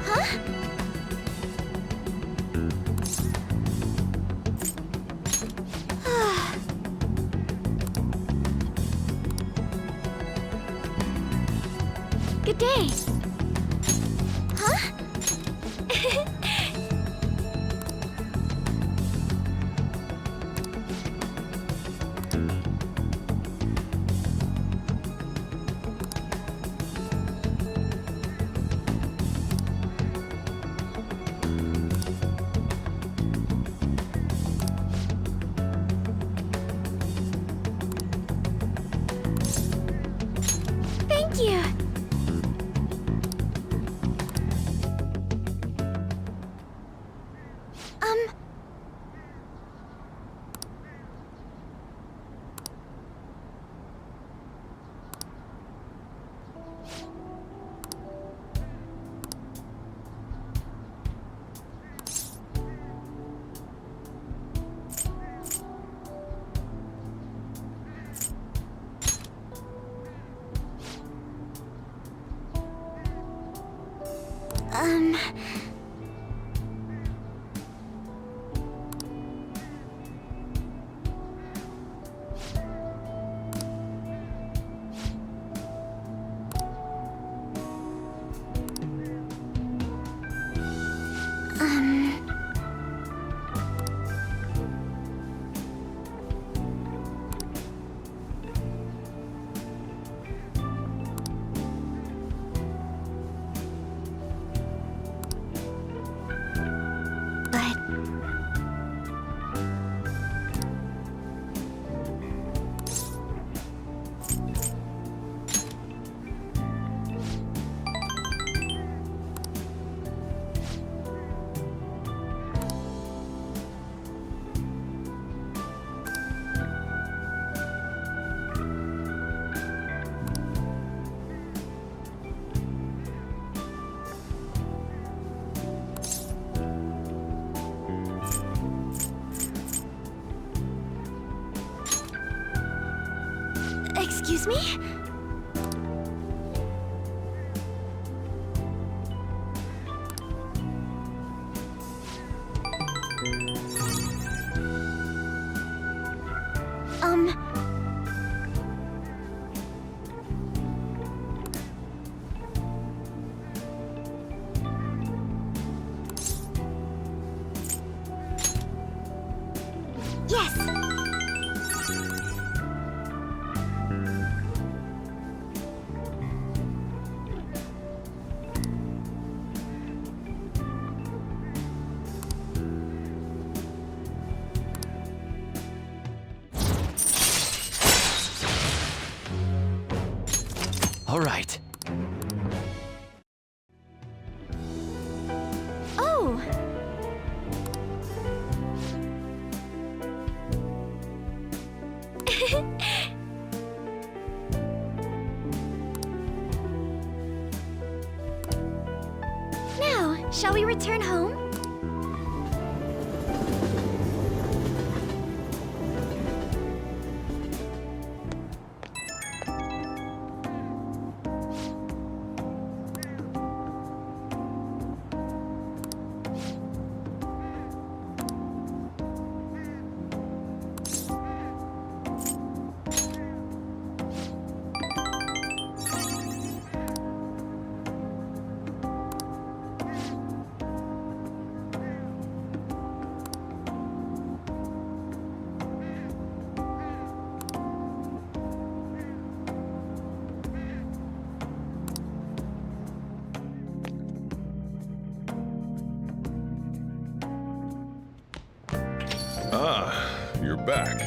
Huh? Good day. Huh? Thank you. Excuse me? Yes. All right. Oh. Now, shall we return home? back.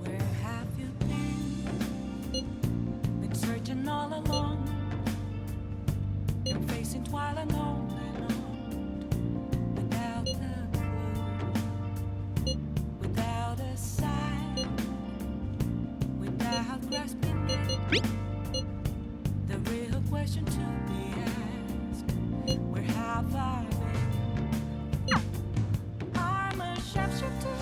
Where have you been? Been searching all along. Been facing twilight on and on. Without a clue. Without a sign. Without grasping it. The real question to be asked. Where have I been? I'm a sharpshooter.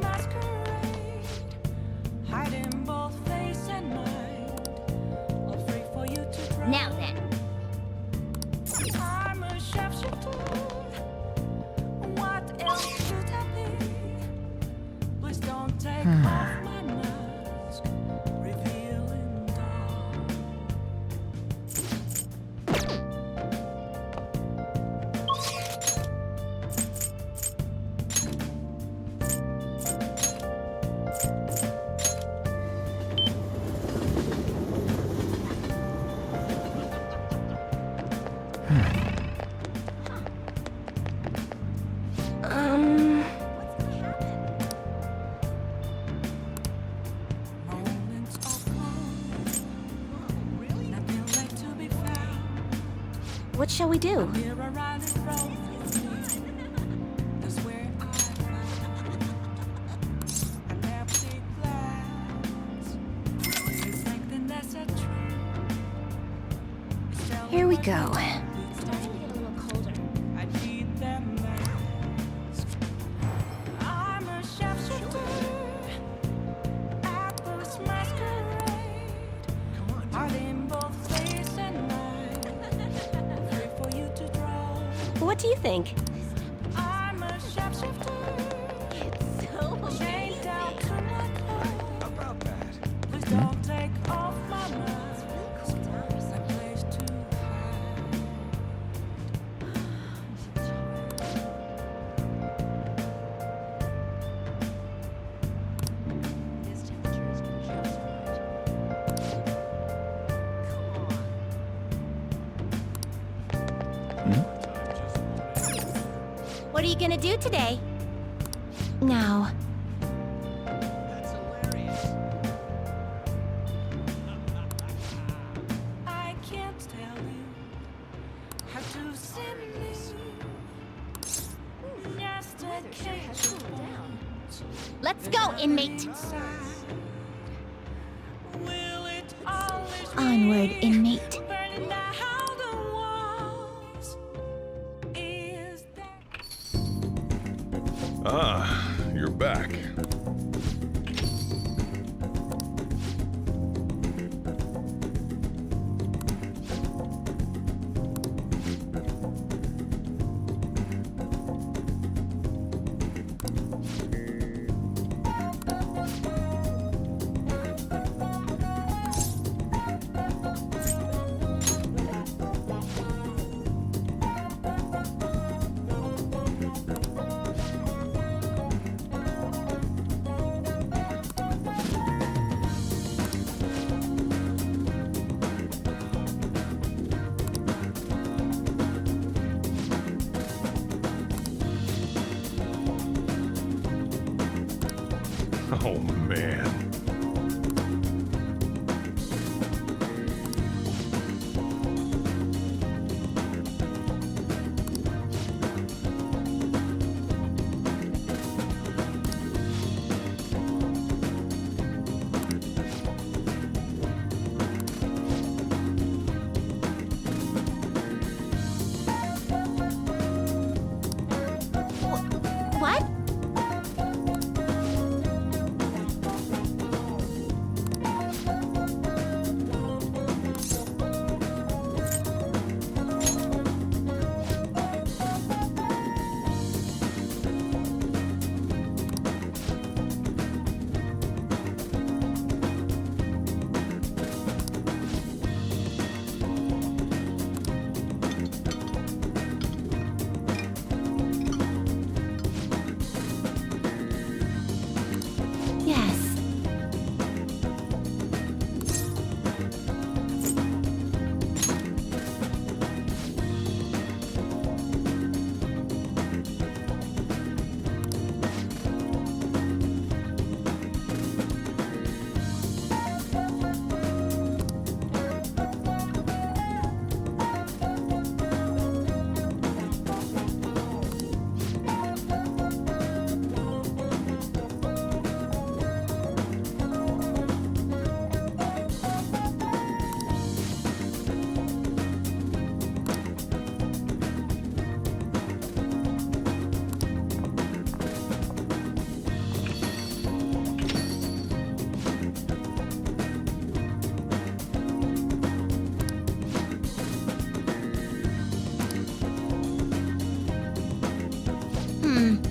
Masquerade, hiding both face and mind, all free for you to try. Now then. I'm a sharpshooter. What else should I be? Please don't take off my mask, revealing dawn. Moments of calm, nothing left to be found. What shall we do? Mirror right in front of me. That's where I found an empty glass, reflecting that's a truth. Here we go. I need them mask. I'm a sharpshooter. Apples masquerade. Hiding both face and mind. Free for you to draw. What do you think? I'm a sharpshooter. Chained down to my core. About that. Please don't take off my mask. A place to hide. What are you gonna do today? Now. I can't tell you how to simply just a cage of bones. Let's go, inmate. Will it always Onward, be inmate. burning down the walls? Is there Ah, you're back. Oh, man. What? Hey!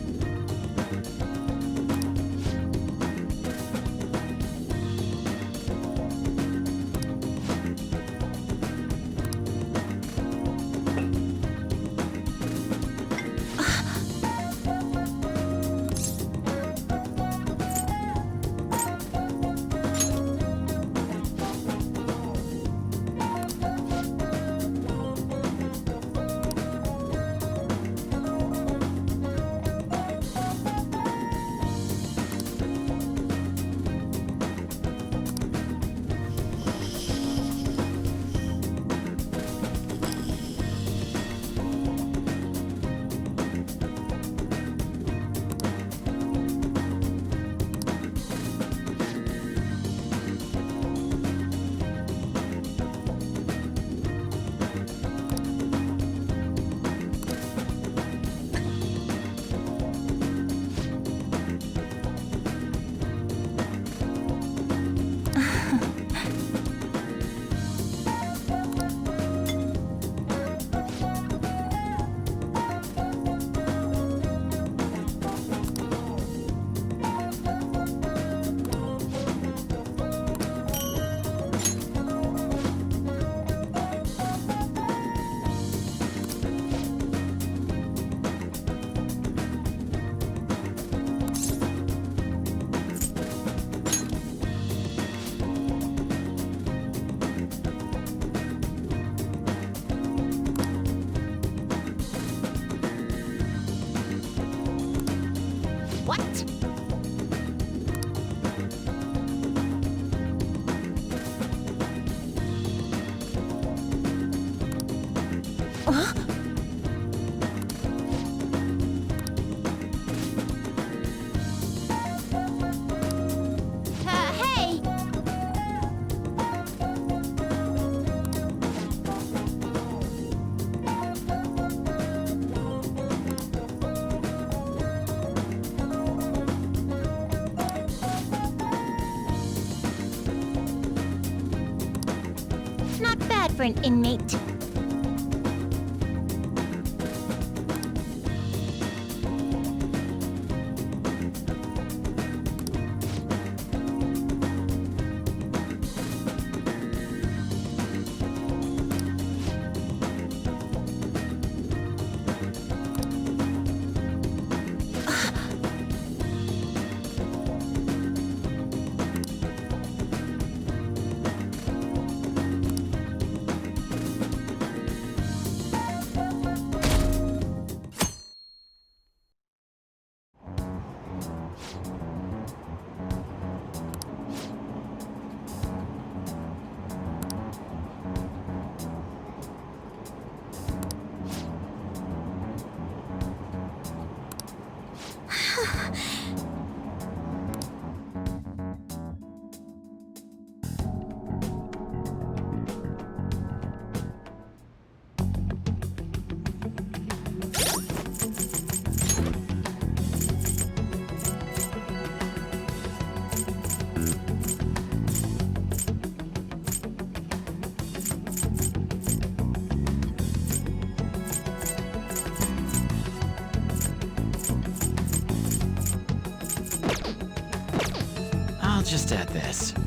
Not bad for an inmate. Just add this.